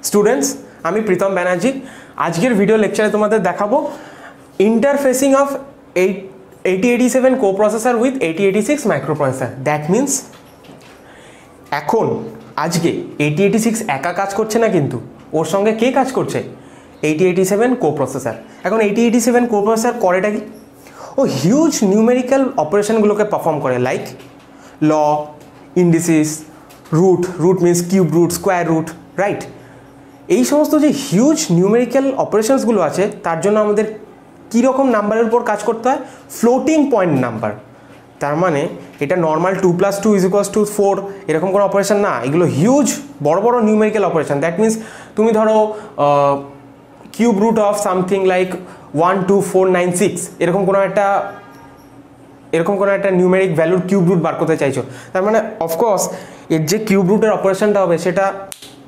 Students, আমি প্রীতম ব্যানার্জি। আজকের video লেকচারে তোমাদের দেখাবো interfacing of 8087 coprocessor with 8086 microprocessor. That means এখন আজকে 8086 একা কাজ করছে না, কিন্তু ওর সঙ্গে কে কাজ করছে? 8087 কোপ্রসেসর। এখন 8087 কোপ্রসেসর করেটা কি? ও হিউজ নিউমেরিক্যাল অপারেশনগুলোকে পারফর্ম করে, like log, indices, root means cube root, square root, right? এই সমস্ত যে হিউজ নিউমেরিক্যাল অপারেশনসগুলো আছে তার জন্য আমাদের কীরকম নাম্বারের উপর কাজ করতে হয়? Floating point number. তার মানে এটা নর্মাল 2 + 2 = 4 এরকম কোনো অপারেশন না, এগুলো হিউজ বড় বড় নিউমেরিক্যাল অপারেশন। দ্যাট মিনস তুমি ধরো cube root of something like 12496 এরকম কোনো একটা নিউমেরিক ভ্যালুর কিউব রুট বার করতে চাইছো, তার মানে অফকোর্স এর যে কিউব রুটের অপারেশনটা হবে সেটা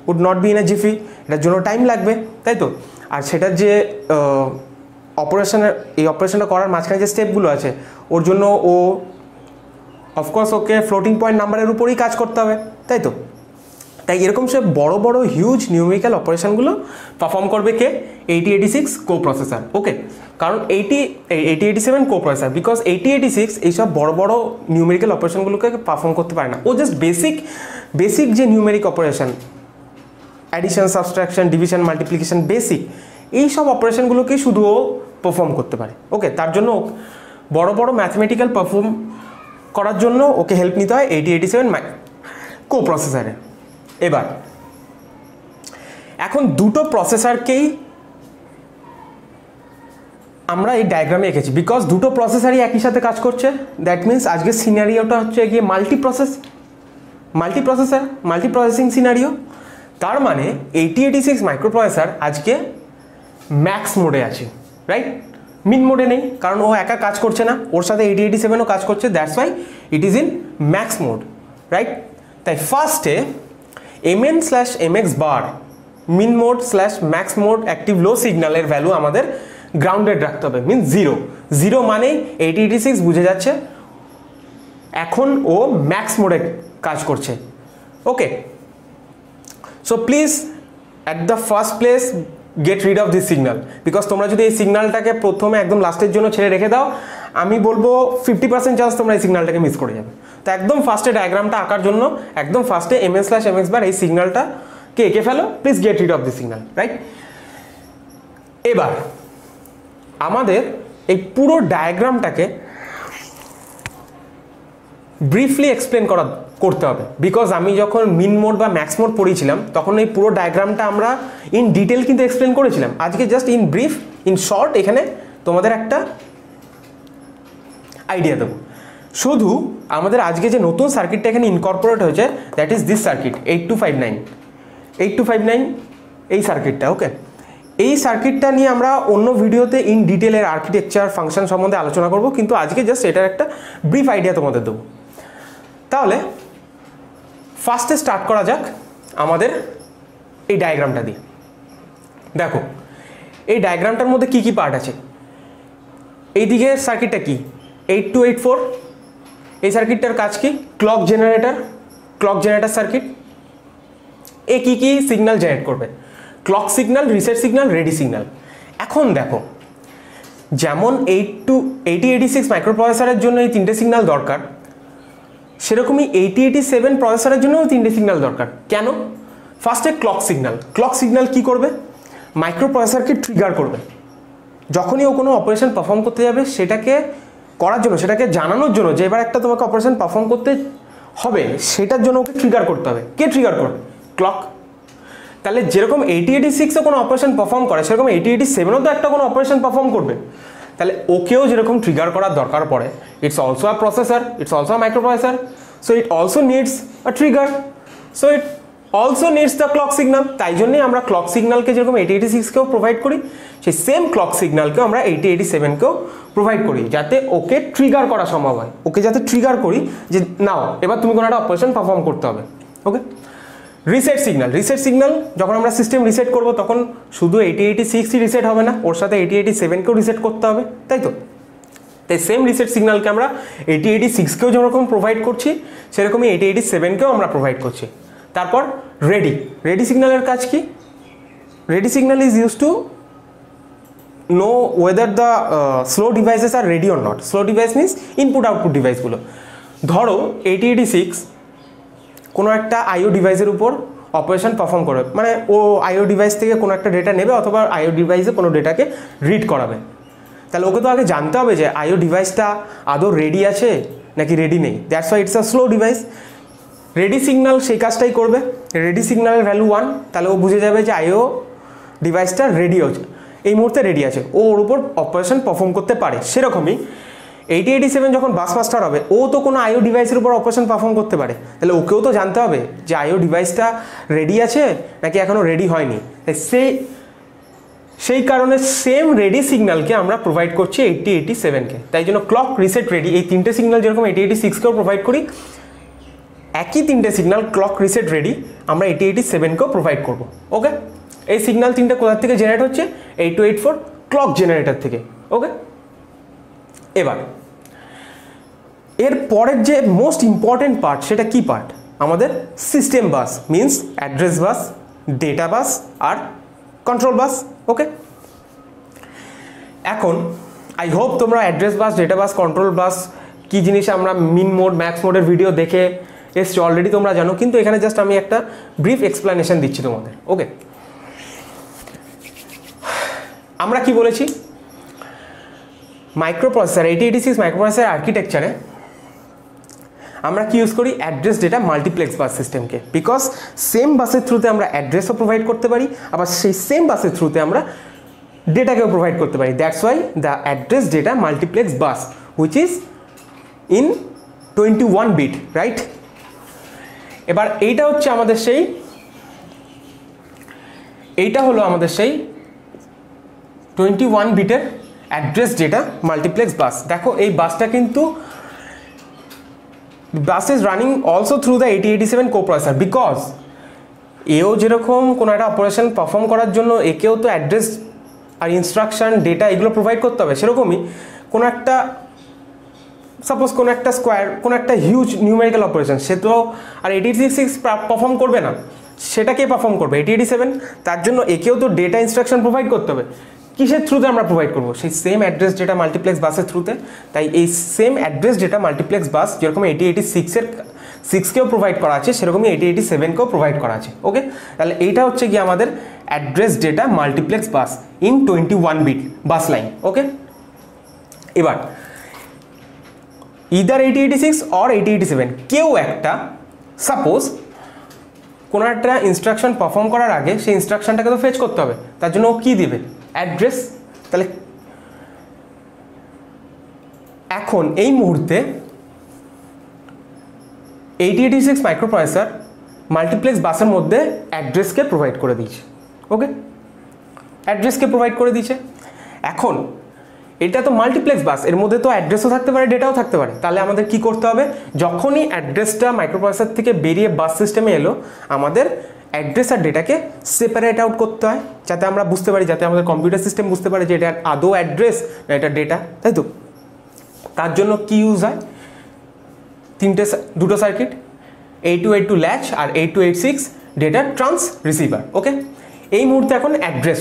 would not be in a GP, এটার জন্য টাইম লাগবে, তাই তো? আর সেটার যে অপারেশনটা করার মাঝখানে যে স্টেপগুলো আছে ওর জন্য অফকোর্স ওকে ফ্লোটিং পয়েন্ট নাম্বারের উপরেই কাজ করতে হবে, তাই তো? তাই এরকম সে বড় বড় হিউজ নিউমেরিক্যাল অপারেশনগুলো পারফর্ম করবে কে? 8086 কোপ্রসেসর। ওকে, কারণ 8087 কোপ্রসেসর, বিকজ 8086 এইসব বড় বড় নিউমেরিক্যাল অপারেশনগুলোকে পারফর্ম করতে পারে না। ও জাস্ট বেসিক যে numeric operation, addition, subtraction, division, multiplication, basic এইসব অপারেশনগুলোকেই শুধু ও পারফর্ম করতে পারে। ওকে, তার জন্য বড় বড় ম্যাথমেটিক্যাল পারফর্ম করার জন্য ওকে হেল্প নিতে হয় 8087 কোপ্রসেসরে। এবার এখন দুটো প্রসেসরকেই আমরা এই ডায়াগ্রামে এঁকেছি, বিকজ দুটো প্রসেসরই একই সাথে কাজ করছে। দ্যাট মিনস আজকের সিনারিওটা হচ্ছে গিয়ে মাল্টিপ্রসেসিং সিনারিও। তার মানে 8086 মাইক্রোপ্রসেসর আজকে ম্যাক্স মোডে আছে, রাইট? মিন মোডে নেই, কারণ ও একা কাজ করছে না, ওর সাথে 8087ও কাজ করছে। That's why it is in max mode, right? তাই ফার্স্টে mn/mx বার মিন মোড / ম্যাক্স মোড অ্যাক্টিভ লো সিগন্যালের ভ্যালু আমাদের গ্রাউন্ডেড রাখতে হবে, মিনস 0 মানেই 8086 বুঝে যাচ্ছে এখন ও ম্যাক্স মোডে কাজ করছে। Okay, so please at the first place get rid of this signal, because তোমরা যদি এই সিগন্যালটাকে প্রথমে একদম লাস্টের জন্য ছেড়ে রেখে দাও, আমি বলবো 50% চান্স তোমরা এই সিগন্যালটাকে মিস করে যাবে। তো একদম ফার্স্টে ডায়াগ্রামটা আঁকার জন্য একদম ফার্স্টে mn/mx বার এই সিগন্যালটাকে এঁকে ফেলো। Please get rid of this signal, right? এবার আমাদের এই পুরো ডায়াগ্রামটাকে ব্রিফলি এক্সপ্লেন করতে হবে, বিকজ আমি যখন মিন মোড বা ম্যাক্স মোড পড়িয়েছিলাম তখন এই পুরো ডায়াগ্রামটা আমরা ইন ডিটেল কিন্তু এক্সপ্লেন করেছিলাম। আজকে just in brief, in short এখানে তোমাদের একটা আইডিয়া দেবো। শুধু আমাদের আজকে যে নতুন সার্কিটটা এখানে ইনকর্পোরেট হয়েছে, দ্যাট ইজ দিস সার্কিট 8259 এই সার্কিটটা। ওকে, এই সার্কিটটা নিয়ে আমরা অন্য ভিডিওতে ইন ডিটেলের আর্কিটেকচার, ফাংশন সম্বন্ধে আলোচনা করব, কিন্তু আজকে জাস্ট এটার একটা ব্রিফ আইডিয়া তোমাদের দেবো। তাহলে ফার্স্টে স্টার্ট করা যাক আমাদের এই ডায়াগ্রামটা দিয়ে। দেখো এই ডায়াগ্রামটার মধ্যে কি কি পার্ট আছে। এইদিকে সার্কিটটা কি? 8284। এই সার্কিটটার কাজ কি? Clock generator circuit. এ কি সিগন্যাল জেনারেট করবে? Clock signal, reset signal, ready signal. এখন দেখো, যেমন 8086 মাইক্রোপ্রসেসরের জন্য এই তিনটে সিগন্যাল দরকার, সেরকমই 8087 প্রসেসরের জন্যও তিনটে সিগন্যাল দরকার। কেন? ফার্স্টে ক্লক সিগন্যাল কি করবে? মাইক্রোপ্রসেসরকে ট্রিগার করবে। যখনই ও কোনো অপারেশন পারফর্ম করতে যাবে সেটাকে জানানোর জন্য যে এবার একটা তোমাকে অপারেশন পারফর্ম করতে হবে, সেটার জন্য ওকে ট্রিগার করতে হবে। কে ট্রিগার করবে? ক্লক। তাহলে যেরকম 8086 কোনো অপারেশন পারফর্ম করে, সেরকম 8087ও তো একটা কোনো অপারেশন পারফর্ম করবে। তাহলে ওকেও যেরকম ট্রিগার করার দরকার পড়ে, it's also a processor, it's also a microprocessor, so it also needs a trigger, so it also needs the clock signal. তাই জন্যই আমরা ক্লক সিগন্যালকে যেরকম 8086কেও প্রোভাইড করি, সেই সেম ক্লক সিগন্যালকেও আমরা 8087কেও প্রোভাইড করি, যাতে ওকে ট্রিগার করা সম্ভব হয়। ওকে যাতে ট্রিগার করি যে নাও এবার তুমি কোনো একটা অপারেশন পারফর্ম করতে হবে। ওকে, রিসেট সিগন্যাল যখন আমরা সিস্টেম রিসেট করব তখন শুধু 8086ই রিসেট হবে না, ওর সাথে 8087কেও রিসেট করতে হবে, তাই তো? তাই সেম রিসেট সিগন্যালকে আমরা 8086কেও যেরকম প্রোভাইড করছি, সেরকমই 8087কেও আমরা প্রোভাইড করছি। তারপর রেডি সিগন্যালের কাজ কি? Ready signal is use to know whether the slow devices are ready or not. Slow device means input output ডিভাইসগুলো। ধরো 8086 কোনো একটা আইও ডিভাইসের উপর অপারেশন পারফর্ম করবে, মানে ও আইও ডিভাইস থেকে কোনো একটা ডেটা নেবে অথবা আইও ডিভাইসে কোনো ডেটাকে রিড করাবে। তাহলে ওকে তো আগে জানতে হবে যে আইও ডিভাইসটা আদৌ রেডি আছে নাকি রেডি নেই। That's why it's a slow device. Ready signal সেই কাজটাই করবে। রেডি সিগন্যালের ভ্যালু 1, তাহলে ও বুঝে যাবে যে আইও ডিভাইসটা রেডি হচ্ছে, এই মুহূর্তে রেডি আছে, ও ওর উপর অপারেশন পারফর্ম করতে পারে। সেরকমই 8087 যখন বাস মাস্টার হবে, ও তো কোনো আইও ডিভাইসের উপর অপারেশন পারফর্ম করতে পারে। তাহলে ওকেও তো জানতে হবে যে আইও ডিভাইসটা রেডি আছে নাকি এখনও রেডি হয়নি। সেই কারণে সেম রেডি সিগন্যালকে আমরা প্রোভাইড করছি 8087কে। তাই জন্য ক্লক, রিসেট, রেডি এই তিনটে সিগন্যাল যেরকম 8086কেও প্রোভাইড করি, একই তিনটে সিগন্যাল ক্লক, রিসেট, রেডি আমরা 8087কেও প্রোভাইড করব। ওকে, এই সিগন্যাল তিনটে কোথা থেকে জেনারেট হচ্ছে? 8284 ক্লক জেনারেটর থেকে। ওকে, এবার এর পরের যে মোস্ট ইম্পর্টেন্ট পার্ট, সেটা কি পার্ট? আমাদের সিস্টেম বাস, মিনস অ্যাড্রেস বাস, ডেটা বাস আর কন্ট্রোল বাস। ওকে, এখন আই হোপ তোমরা অ্যাড্রেস বাস, ডেটা বাস, কন্ট্রোল বাস কী জিনিস আমরা মিন মোড, ম্যাক্স মোডের ভিডিও দেখে এসছি, অলরেডি তোমরা জানো, কিন্তু এখানে জাস্ট আমি একটা ব্রিফ এক্সপ্লেনেশন দিচ্ছি তোমাদের। ওকে, আমরা কি বলেছি? মাইক্রোপ্রসেসর 8086 মাইক্রোপ্রসেসর আর্কিটেকচারে আমরা কি ইউজ করি? অ্যাড্রেস ডেটা মাল্টিপ্লেক্স বাস সিস্টেমকে। বিকজ সেম বাসের থ্রুতে আমরা অ্যাড্রেসও প্রোভাইড করতে পারি, আবার সেই সেম বাসের থ্রুতে আমরা ডেটাকেও প্রোভাইড করতে পারি। That's why the address data multiplex bus which is in 21 bit, right? এবার এইটা হচ্ছে আমাদের সেই 21 বিটের অ্যাড্রেস ডেটা মাল্টিপ্লেক্স বাস। দেখো এই বাসটা কিন্তু bus is running also through the 8087 coprocessor. Because এও যেরকম কোনো একটা অপারেশন পারফর্ম করার জন্য একেও তো অ্যাড্রেস আর ইনস্ট্রাকশন, ডেটা এগুলো প্রোভাইড করতে হবে। সেরকমই কোনো একটা, সাপোজ কোনো একটা স্কোয়ার, কোনো একটা হিউজ নিউমেরিক্যাল অপারেশন, সে তো আর 8086 পারফর্ম করবে না, সেটা কে পারফর্ম করবে? 8087। তার জন্য একেও তো ডেটা ইনস্ট্রাকশন প্রোভাইড করতে হবে। কিসের থ্রুতে আমরা প্রোভাইড করবো? সেই সেম অ্যাড্রেস ডেটা মাল্টিপ্লেক্স বাসের থ্রুতে। তাই এই সেম অ্যাড্রেস ডেটা মাল্টিপ্লেক্স বাস যেরকম 8086-কেও প্রোভাইড করা আছে, সেরকমই 8087-কেও প্রোভাইড করা আছে। ওকে, তাহলে এইটা হচ্ছে কি আমাদের address data multiplex bus in 21 bit bus line. Okay, এবার ইদার 8086 অর 8087 কেউ একটা, সাপোজ কোনো একটা ইনস্ট্রাকশন পারফর্ম করার আগে সেই ইনস্ট্রাকশনটাকে তো ফেচ করতে হবে। তার জন্য ও কী দেবে? অ্যাড্রেস। তাহলে এখন এই মুহূর্তে 8086 মাইক্রোপ্রসেসর মাল্টিপ্লেক্স বাসের মধ্যে অ্যাড্রেসকে প্রোভাইড করে দিয়েছে। ওকে, অ্যাড্রেসকে প্রোভাইড করে দিয়েছে। এখন এটা তো মাল্টিপ্লেক্স বাস, এর মধ্যে তো অ্যাড্রেসও থাকতে পারে, ডেটাও থাকতে পারে। তাহলে আমাদের কি করতে হবে? যখনই অ্যাড্রেসটা মাইক্রোপ্রসেসর থেকে বেরিয়ে বাস সিস্টেমে এলো, আমাদের অ্যাড্রেস আর ডেটাকে সেপারেট আউট করতে হয়, যাতে আমরা বুঝতে পারি, যাতে আমাদের কম্পিউটার সিস্টেম বুঝতে পারে যে এটা আদৌ অ্যাড্রেস না এটা ডেটা, তাই তো? তার জন্য কি ইউজ হয়? দুটো সার্কিট, 8282 ল্যাচ আর 8286 ডেটা ট্রান্স রিসিভার। ওকে, এই মুহূর্তে এখন অ্যাড্রেস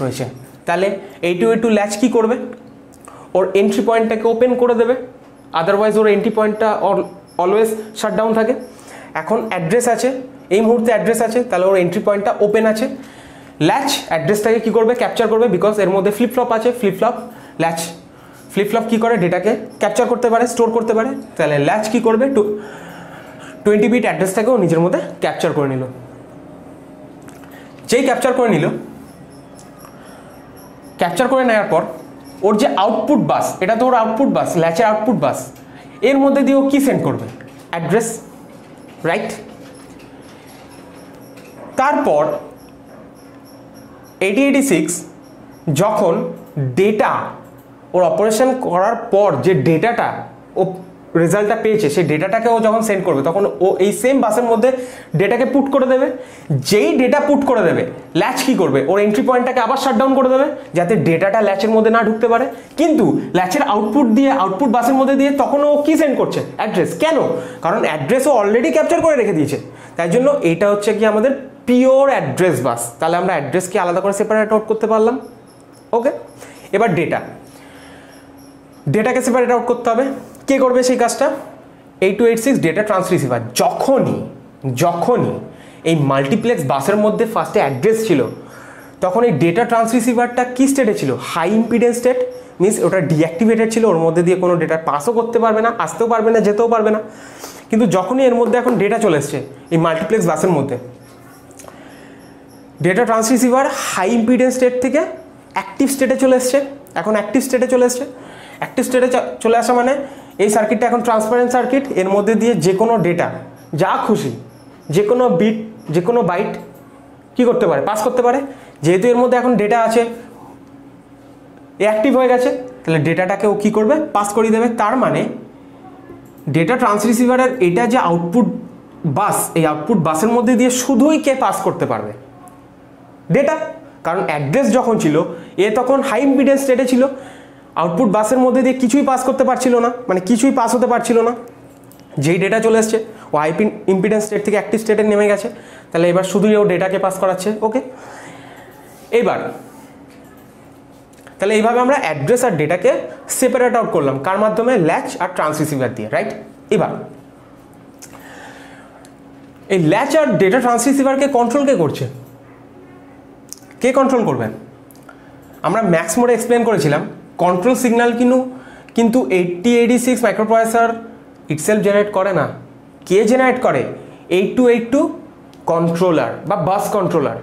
রয়েছে। তাহলে 8282 ল্যাচ কি করবে? ওর এন্ট্রি পয়েন্টটাকে ওপেন করে দেবে, আদারওয়াইজ ওর এন্ট্রি পয়েন্টটা অলওয়েজ শাটডাউন থাকে। এখন অ্যাড্রেস আছে, এই মুহূর্তে অ্যাড্রেস আছে, তাহলে ওর এন্ট্রি পয়েন্টটা ওপেন আছে। ল্যাচ অ্যাড্রেসটাকে কি করবে? ক্যাপচার করবে, বিকজ এর মধ্যে ফ্লিপফ্লপ আছে। ল্যাচ ফ্লিপফ্লপ কি করে? ডেটাকে ক্যাপচার করতে পারে, স্টোর করতে পারে। তাহলে ল্যাচ কি করবে? 20 বিট অ্যাড্রেসটাকেও নিজের মধ্যে ক্যাপচার করে নিল। যেই ক্যাপচার করে নেওয়ার পর ওর যে আউটপুট বাস, এটা তো ওর আউটপুট বাস, ল্যাচের আউটপুট বাস, এর মধ্যে দিয়ে ও কি সেন্ড করবে? Address, right? তারপর 8086 যখন ডেটা ওর অপারেশন করার পর যে ডেটাটা ও রেজাল্টটা পেয়েছে, সেই ডেটাটাকে ও যখন সেন্ড করবে, তখন ও এই সেম বাসের মধ্যে ডেটাকে পুট করে দেবে। যেই ডেটা পুট করে দেবে, ল্যাচ কি করবে? ওর এন্ট্রি পয়েন্টটাকে আবার শাটডাউন করে দেবে, যাতে ডেটাটা ল্যাচের মধ্যে না ঢুকতে পারে। কিন্তু ল্যাচের আউটপুট বাসের মধ্যে দিয়ে তখন ও কি সেন্ড করছে? অ্যাড্রেস। কেন? কারণ অ্যাড্রেস ও অলরেডি ক্যাপচার করে রেখে দিয়েছে। তাই জন্য এইটা হচ্ছে কি আমাদের পিওর অ্যাড্রেস বাস। তাহলে আমরা অ্যাড্রেসকে আলাদা করে সেপারেট আউট করতে পারলাম। ওকে, এবার ডেটাকে সেপারেট আউট করতে হবে। কে করবে সেই কাজটা? 8286 ডেটা ট্রান্সরিসিভার। যখনই এই মাল্টিপ্লেক্স বাসের মধ্যে ফার্স্টে অ্যাড্রেস ছিল, তখন এই ডেটা ট্রান্সরিসিভারটা কি স্টেটে ছিল? হাই ইম্পিডেন্স স্টেট, মিনস ওটা ডিঅ্যাক্টিভেটেড ছিল, ওর মধ্যে দিয়ে কোনো ডেটা পাসও করতে পারবে না, আসতেও পারবে না, যেতেও পারবে না। কিন্তু যখনই এর মধ্যে এখন ডেটা চলে এসছে এই মাল্টিপ্লেক্স বাসের মধ্যে, ডেটা ট্রান্সরিসিভার হাই ইম্পিডেন্স স্টেট থেকে অ্যাক্টিভ স্টেটে চলে এসছে। এখন অ্যাক্টিভ স্টেটে চলে চলে আসা মানে এই সার্কিটটা এখন ট্রান্সপারেন্ট সার্কিট। এর মধ্যে দিয়ে যে কোনো ডেটা, যা খুশি, যে কোনো বিট, যে কোনো বাইট কী করতে পারে? পাস করতে পারে। যেহেতু এর মধ্যে এখন ডেটা আছে, অ্যাক্টিভ হয়ে গেছে, তাহলে ডেটাটাকে ও কী করবে? পাস করিয়ে দেবে। তার মানে ডেটা ট্রান্সরিসিভারের এটা যে আউটপুট বাস, এই আউটপুট বাসের মধ্যে দিয়ে শুধুই কে পাস করতে পারবে? ডেটা। কারণ অ্যাড্রেস যখন ছিল, এ তখন হাই ইম্পিডেন্স স্টেটে ছিল, আউটপুট বাসের মধ্যে দিয়ে কিছুই পাস করতে পারছিল না, মানে কিছুই পাস হতে পারছিল না। যেই ডেটা চলে এসছে, ও হাই ইম্পিডেন্স স্টেট থেকে অ্যাক্টিভ স্টেটে নেমে গেছে, তাহলে এবার শুধুই ও ডেটাকে পাস করাচ্ছে। ওকে, তাহলে এইভাবে আমরা অ্যাড্রেস আর ডেটাকে সেপারেট আউট করলাম। কার মাধ্যমে? ল্যাচ আর ট্রান্সরিসিভার দিয়ে, রাইট? এবার এই ল্যাচ আর ডেটা ট্রান্সরিসিভারকে কন্ট্রোল কে করছে? কে কন্ট্রোল করবে? আমরা ম্যাক্স মোডে এক্সপ্লেন করেছিলাম কন্ট্রোল সিগন্যাল কিন্তু 8086 মাইক্রোপ্রসেসর ইটসেলফ জেনারেট করে না। কে জেনারেট করে? 8282 কন্ট্রোলার বা বাস কন্ট্রোলার।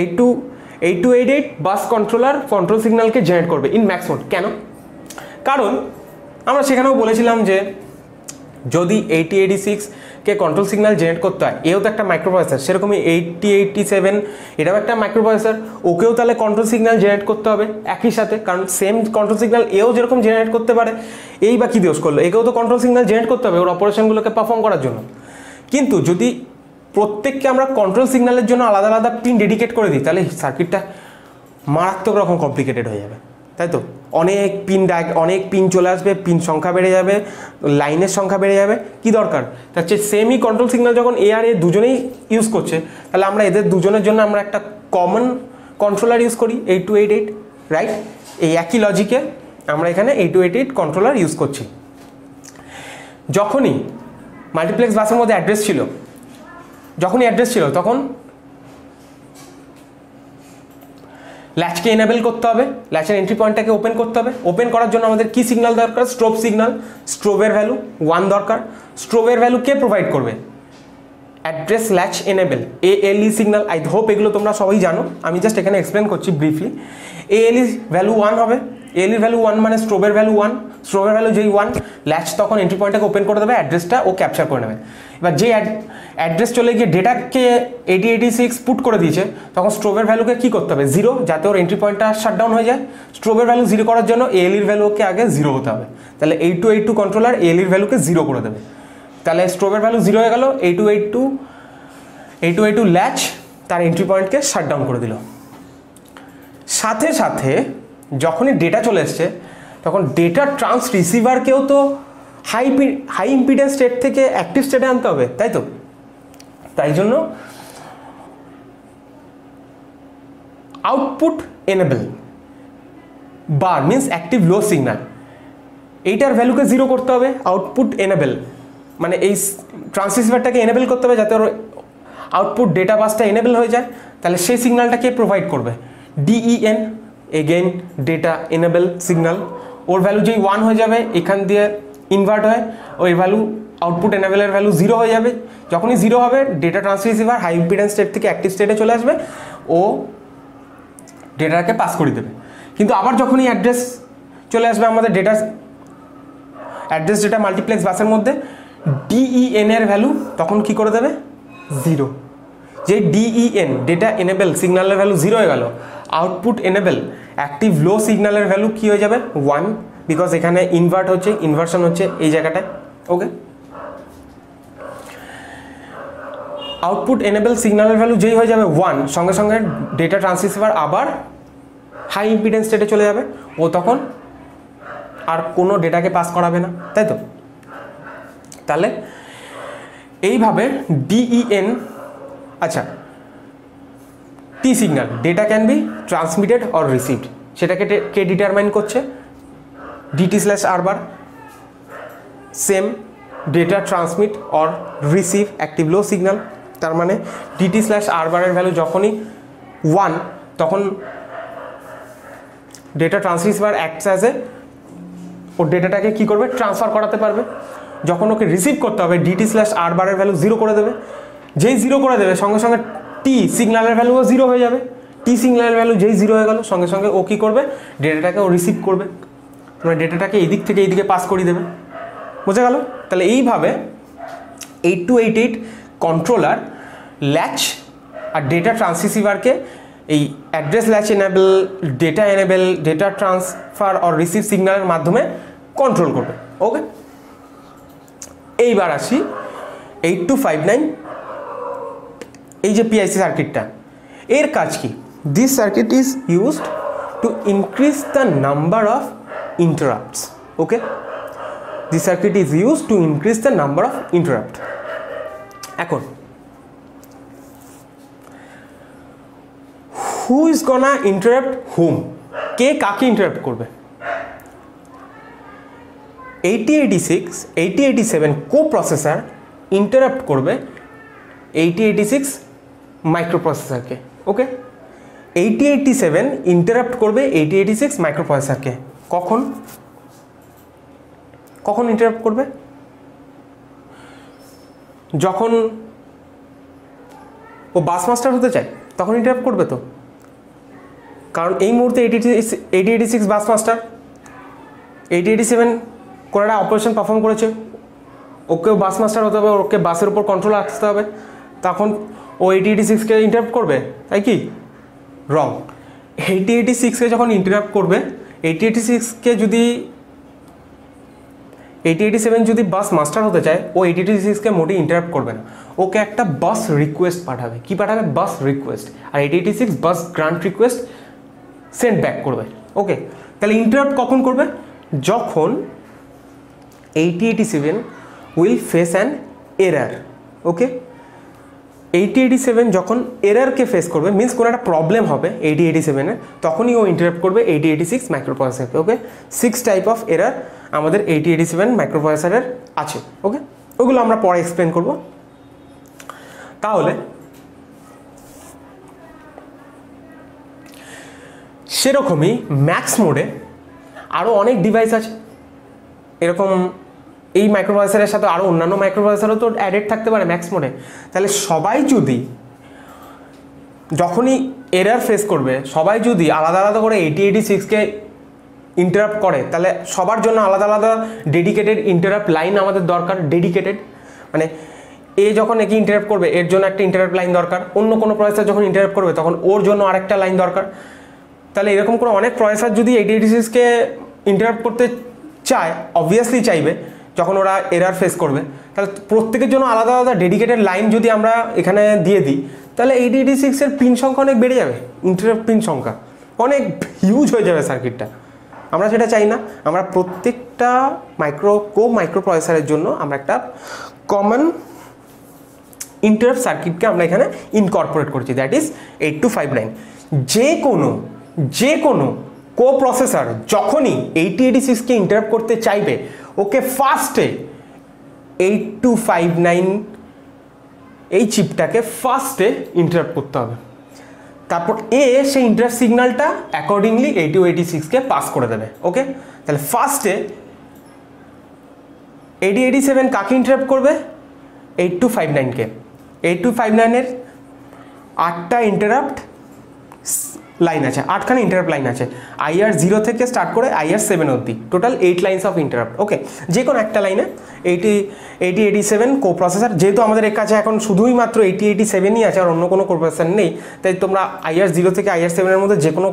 8288 বাস কন্ট্রোলার কন্ট্রোল সিগন্যালকে জেনারেট করবে ইন ম্যাক্স মোড। কেন? কারণ আমরা সেখানেও বলেছিলাম যে যদি 8086কে কন্ট্রোল সিগন্যাল জেনারেট করতে হয়, এও তো একটা মাইক্রোপ্রসেসর, সেরকমই 8087 এটাও একটা মাইক্রোপ্রসেসর, ওকেও তাহলে কন্ট্রোল সিগন্যাল জেনারেট করতে হবে একই সাথে। কারণ সেম কন্ট্রোল সিগন্যাল এও যেরকম জেনারেট করতে পারে, এই বা কী দোষ করলো, একেও তো কন্ট্রোল সিগন্যাল জেনারেট করতে হবে ওর অপারেশনগুলোকে পারফর্ম করার জন্য। কিন্তু যদি প্রত্যেককে আমরা কন্ট্রোল সিগন্যালের জন্য আলাদা আলাদা পিন ডেডিকেট করে দিই, তাহলে সার্কিটটা মারাত্মক রকম কমপ্লিকেটেড হয়ে যাবে, তাই তো? অনেক পিন চলে আসবে, পিন সংখ্যা বেড়ে যাবে, লাইনের সংখ্যা বেড়ে যাবে। কি দরকার? তার চেয়ে সেমই কন্ট্রোল সিগন্যাল যখন এ আর এ দুজনেই ইউজ করছে, তাহলে আমরা এদের দুজনের জন্য আমরা একটা কমন কন্ট্রোলার ইউজ করি, 8288, রাইট? এই একই লজিকে আমরা এখানে 8288 কন্ট্রোলার ইউজ করছি। যখনই মাল্টিপ্লেক্স বাসের মধ্যে অ্যাড্রেস ছিল, তখন ল্যাচকে এনেবল করতে হবে, ল্যাচের এন্ট্রি পয়েন্টটাকে ওপেন করতে হবে। ওপেন করার জন্য আমাদের কি সিগন্যাল দরকার? Strobe signal. স্ট্রোবের ভ্যালু 1 দরকার। স্ট্রোবের ভ্যালু কে প্রোভাইড করবে? Address latch enable, ALE signal. I hope এগুলো তোমরা সবাই জানো, আমি জাস্ট এখানে এক্সপ্লেন করছি ব্রিফলি। ALE ভ্যালু 1 হবে। ALE ভ্যালু 1 মানে স্ট্রোবের ভ্যালু 1। স্ট্রোবের ভ্যালু যেই 1, ল্যাচ তখন এন্ট্রি পয়েন্টটাকে ওপেন করে দেবে, অ্যাড্রেসটা ও ক্যাপচার করে নেবে। এবার যে অ্যাড্রেস চলে গিয়ে ডেটাকে 8086 পুট করে দিয়েছে, তখন স্ট্রোবের ভ্যালুকে কী করতে হবে? 0, যাতে ওর এন্ট্রি পয়েন্টটা শাটডাউন হয়ে যায়। স্ট্রোবের ভ্যালু 0 করার জন্য ALEর ভ্যালুকে আগে 0 হতে হবে। তাহলে 8282 কন্ট্রোলার ALEর ভ্যালুকে 0 করে দেবে। তাহলে স্ট্রোবের ভ্যালু 0 হয়ে গেল, 8282 ল্যাচ তার এন্ট্রি পয়েন্টকে শাটডাউন করে দিল। সাথে সাথে যখনই ডেটা চলে এসছে, তখন ডেটা ট্রান্সরিসিভারকেও তো হাই ইম্পিডেন্স স্টেট থেকে অ্যাক্টিভ স্টেটে আনতে হবে, তাই তো? তাই জন্য আউটপুট এনেবল বার মিনস অ্যাক্টিভ লো সিগন্যাল, এইটার ভ্যালুকে 0 করতে হবে। আউটপুট এনেবল মানে এই ট্রান্সরিসিভারটাকে এনেবল করতে হবে, যাতে ওর আউটপুট ডেটা বাসটা এনেবল হয়ে যায়। তাহলে সেই সিগন্যালটাকে প্রোভাইড করবে DEN, again data enable signal. ওর ভ্যালু যেই 1 হয়ে যাবে, এখান দিয়ে ইনভার্ট হয়, ওই ভ্যালু আউটপুট এনেবলের ভ্যালু 0 হয়ে যাবে। যখনই 0 হবে, ডেটা ট্রান্সরিসিভার হাই ইম্পিডেন্স স্টেট থেকে অ্যাক্টিভ স্টেটে চলে আসবে, ও ডেটাকে পাস করে দেবে। কিন্তু আবার যখনই অ্যাড্রেস চলে আসবে আমাদের অ্যাড্রেস ডেটা মাল্টিপ্লেক্স বাসের মধ্যে, DEN এর ভ্যালু তখন কি করে দেবে? 0। যে DEN ডেটা এনেবল সিগন্যালের ভ্যালু 0 হয়ে গেল, আউটপুট এনেবল অ্যাক্টিভ লো সিগন্যালের ভ্যালু কী হয়ে যাবে? 1, বিকজ এখানে ইনভার্সন হচ্ছে এই জায়গাটায়। ওকে, আউটপুট এনেবল সিগন্যালের ভ্যালু যেই হয়ে যাবে 1, সঙ্গে সঙ্গে ডেটা ট্রান্সরিসিভার আবার হাই ইম্পিডেন্স স্টেটে চলে যাবে, ও তখন আর কোনো ডেটাকে পাস করাবে না, তাই তো? তাহলে এইভাবে DEN আচ্ছা, টি signal, data can be transmitted or received, সেটাকে কে ডিটারমাইন করছে? DT/R বার। Same, data transmit or receive active low signal, তার মানে DT/R বারের ভ্যালু যখনই 1 তখন data transmitter acts as a, ও ডেটাটাকে কী করবে? ট্রান্সফার করাতে পারবে। যখন ওকে রিসিভ করতে হবে DT/R বারের ভ্যালু 0 করে দেবে, যেই 0 করে দেবে সঙ্গে সঙ্গে টি সিগন্যালের ভ্যালুও 0 হয়ে যাবে। টি সিগন্যালের ভ্যালু যেই 0 হয়ে গেল সঙ্গে সঙ্গে ও কী করবে? ডেটাটাকে ও রিসিভ করবে, মানে ডেটাটাকে এই দিক থেকে এই দিকে পাস করিয়ে দেবে। বোঝা গেল? তাহলে এইভাবে 8288 কন্ট্রোলার ল্যাচ আর ডেটা ট্রান্সসিভারকে এই address latch enable, data transfer or receive সিগন্যালের মাধ্যমে কন্ট্রোল করবে। ওকে, এইবার আসি 8259, এই যে পিআইসি সার্কিটটা, এর কাজ কি? This circuit is used to increase the number of interrupts. Okay, this circuit is used to increase the number of interrupt. এখন হু ইজ গনা ইন্টারাপ্ট হুম, কে কাকে ইন্টারাপ্ট করবে? 8086, 8087 কো প্রসেসর ইন্টারাপ্ট করবে 8086 মাইক্রো প্রসেসরকে। ওকে, 8087 ইন্টারাপ্ট করবে 8086 মাইক্রো প্রসেসরকে। কখন কখন ইন্টারাপ্ট করবে? যখন ও বাস master হতে চায় তখন ইন্টারাপ্ট করবে তো, কারণ এই মুহূর্তে 8086 বাস মাস্টার, 8087 কোনো একটা অপারেশন পারফর্ম করেছে, ওকেও বাস মাস্টার হতে হবে, ওকে বাসের উপর কন্ট্রোল আসতে হবে, তখন ও 8086কে ইন্টারাপ্ট করবে, তাই কি? রং। 8086কে যখন ইন্টারাপ্ট করবে, 8086কে যদি 8087 যদি বাস মাস্টার হতে চায়, ও 8086কে মোটেই ইন্টারাপ্ট করবে না, ওকে একটা বাস রিকোয়েস্ট পাঠাবে। কি পাঠাবে? বাস রিকোয়েস্ট। আর 8086 বাস গ্রান্ট রিকোয়েস্ট সেন্ড ব্যাক করবে। ওকে, তাহলে ইন্টারাপ্ট কখন করবে? যখন 8087 উইল ফেস অ্যান এরার। ওকে, 8087 যখন এরারকে ফেস করবে, মিনস কোনো একটা প্রবলেম হবে 8087-এর, তখনই ও ইন্টারাপ্ট করবে 8086 মাইক্রোপ্রসেসরকে। ওকে, 6 টাইপ অফ এরার আমাদের 8087 মাইক্রোপ্রসেসরের আছে। ওকে, ওগুলো আমরা পরে এক্সপ্লেন করব। তাহলে সেরকমই ম্যাক্স মোডে আরও অনেক ডিভাইস আছে এরকম, এই মাইক্রোপ্রসেসরের সাথে আরও অন্যান্য মাইক্রোপ্রসেসরও তো অ্যাডেড থাকতে পারে ম্যাক্স মোডে। তাহলে সবাই যদি যখনই এরার ফেস করবে, সবাই যদি আলাদা আলাদা করে 8086কে ইন্টারাপ্ট করে, তাহলে সবার জন্য আলাদা আলাদা ডেডিকেটেড ইন্টারাপ্ট লাইন আমাদের দরকার। ডেডিকেটেড মানে এ যখন একে ইন্টারাপ্ট করবে এর জন্য একটা ইন্টারাপ্ট লাইন দরকার, অন্য কোনো প্রসেসর যখন ইন্টারাপ্ট করবে তখন ওর জন্য আরেকটা লাইন দরকার। তাহলে এরকম করে অনেক প্রসেসর যদি 8086কে ইন্টারাপ্ট করতে চায়, অবভিয়াসলি চাইবে যখন ওরা এরার ফেস করবে, তাহলে প্রত্যেকের জন্য আলাদা আলাদা ডেডিকেটেড লাইন যদি আমরা এখানে দিয়ে দিই, তাহলে 8086-এর পিন সংখ্যা অনেক বেড়ে যাবে, ইন্টারাপ্ট পিন সংখ্যা অনেক হিউজ হয়ে যাবে সার্কিটটা। আমরা সেটা চাই না। আমরা প্রত্যেকটা মাইক্রো প্রসেসরের জন্য আমরা একটা কমন ইন্টারাপ্ট সার্কিটকে আমরা এখানে ইনকর্পোরেট করছি, দ্যাট ইজ 8259। যে কোনো কো প্রসেসর যখনই 8086কে ইন্টারাপ্ট করতে চাইবে, ওকে ফার্স্টে 8259 এই চিপটাকে ফার্স্টে ইন্টারাপ্ট করতে হবে, তারপর সেই ইন্টারাপ্ট সিগন্যালটা অ্যাকর্ডিংলি 8086কে পাস করে দেবে। ওকে, তাহলে ফার্স্টে 8087 কাকে ইন্টারাপ্ট করবে? 8259কে। 8259-এর 8টা ইন্টারাপ্ট লাইন আছে, 8খানা ইন্টারাপ্ট লাইন আছে, IR0 থেকে স্টার্ট করে IR7 অবধি, টোটাল 8 লাইন্স অফ ইন্টারাপ্ট। ওকে, যে কোনো একটা লাইনে 8087 কো প্রসেসর, যেহেতু আমাদের এর কাছে এখন শুধুই মাত্র 8087ই আছে আর অন্য কোনো কো প্রসেসর নেই, তাই তোমরা IR0 থেকে IR7-এর মধ্যে যে কোনো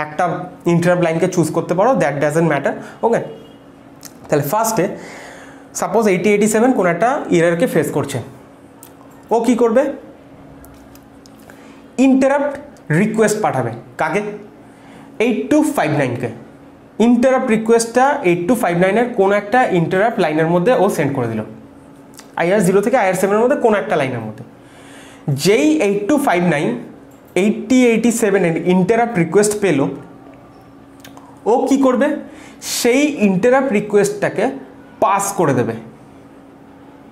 একটা ইন্টারাপ্ট লাইনকে চুজ করতে পারো, দ্যাট ডাজন্ট ম্যাটার। ওকে, তাহলে ফার্স্টে সাপোজ 8087 কোনো একটা এরারকে ফেস করছে, ও কী করবে? ইন্টারাপ্ট রিকোয়েস্ট পাঠাবে। কাকে? 8259কে। ইন্টারাপ্ট রিকোয়েস্টটা 8259-এর কোনো একটা ইন্টারাপ্ট লাইনের মধ্যে ও সেন্ড করে দিল, IR0 থেকে IR7-এর মধ্যে কোনো একটা লাইনের মধ্যে। যেই 8259 8087 এর ইন্টারাপ্ট রিকোয়েস্ট পেল, ও কি করবে, সেই ইন্টারাপ্ট রিকোয়েস্টটাকে পাস করে দেবে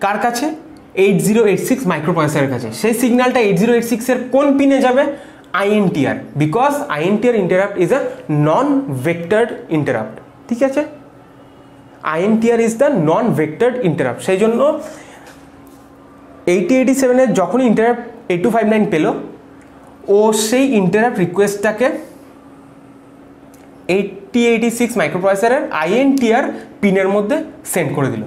কার কাছে, 8086 মাইক্রোপ্রসেসরের কাছে। সেই সিগন্যালটা 8086 এর কোন পিনে যাবে, INTR, because INTR interrupt is a non vectored interrupt. ঠিক আছে, INTR is the non vectored interrupt. সেই জন্য 8087 এর যখনই ইন্টারাপ্ট 8259 পেল, ও সেই ইন্টারাপ্ট রিকোয়েস্টটাকে 8086 মাইক্রোপ্রসেসরের INTR পিনের মধ্যে সেন্ড করে দিল।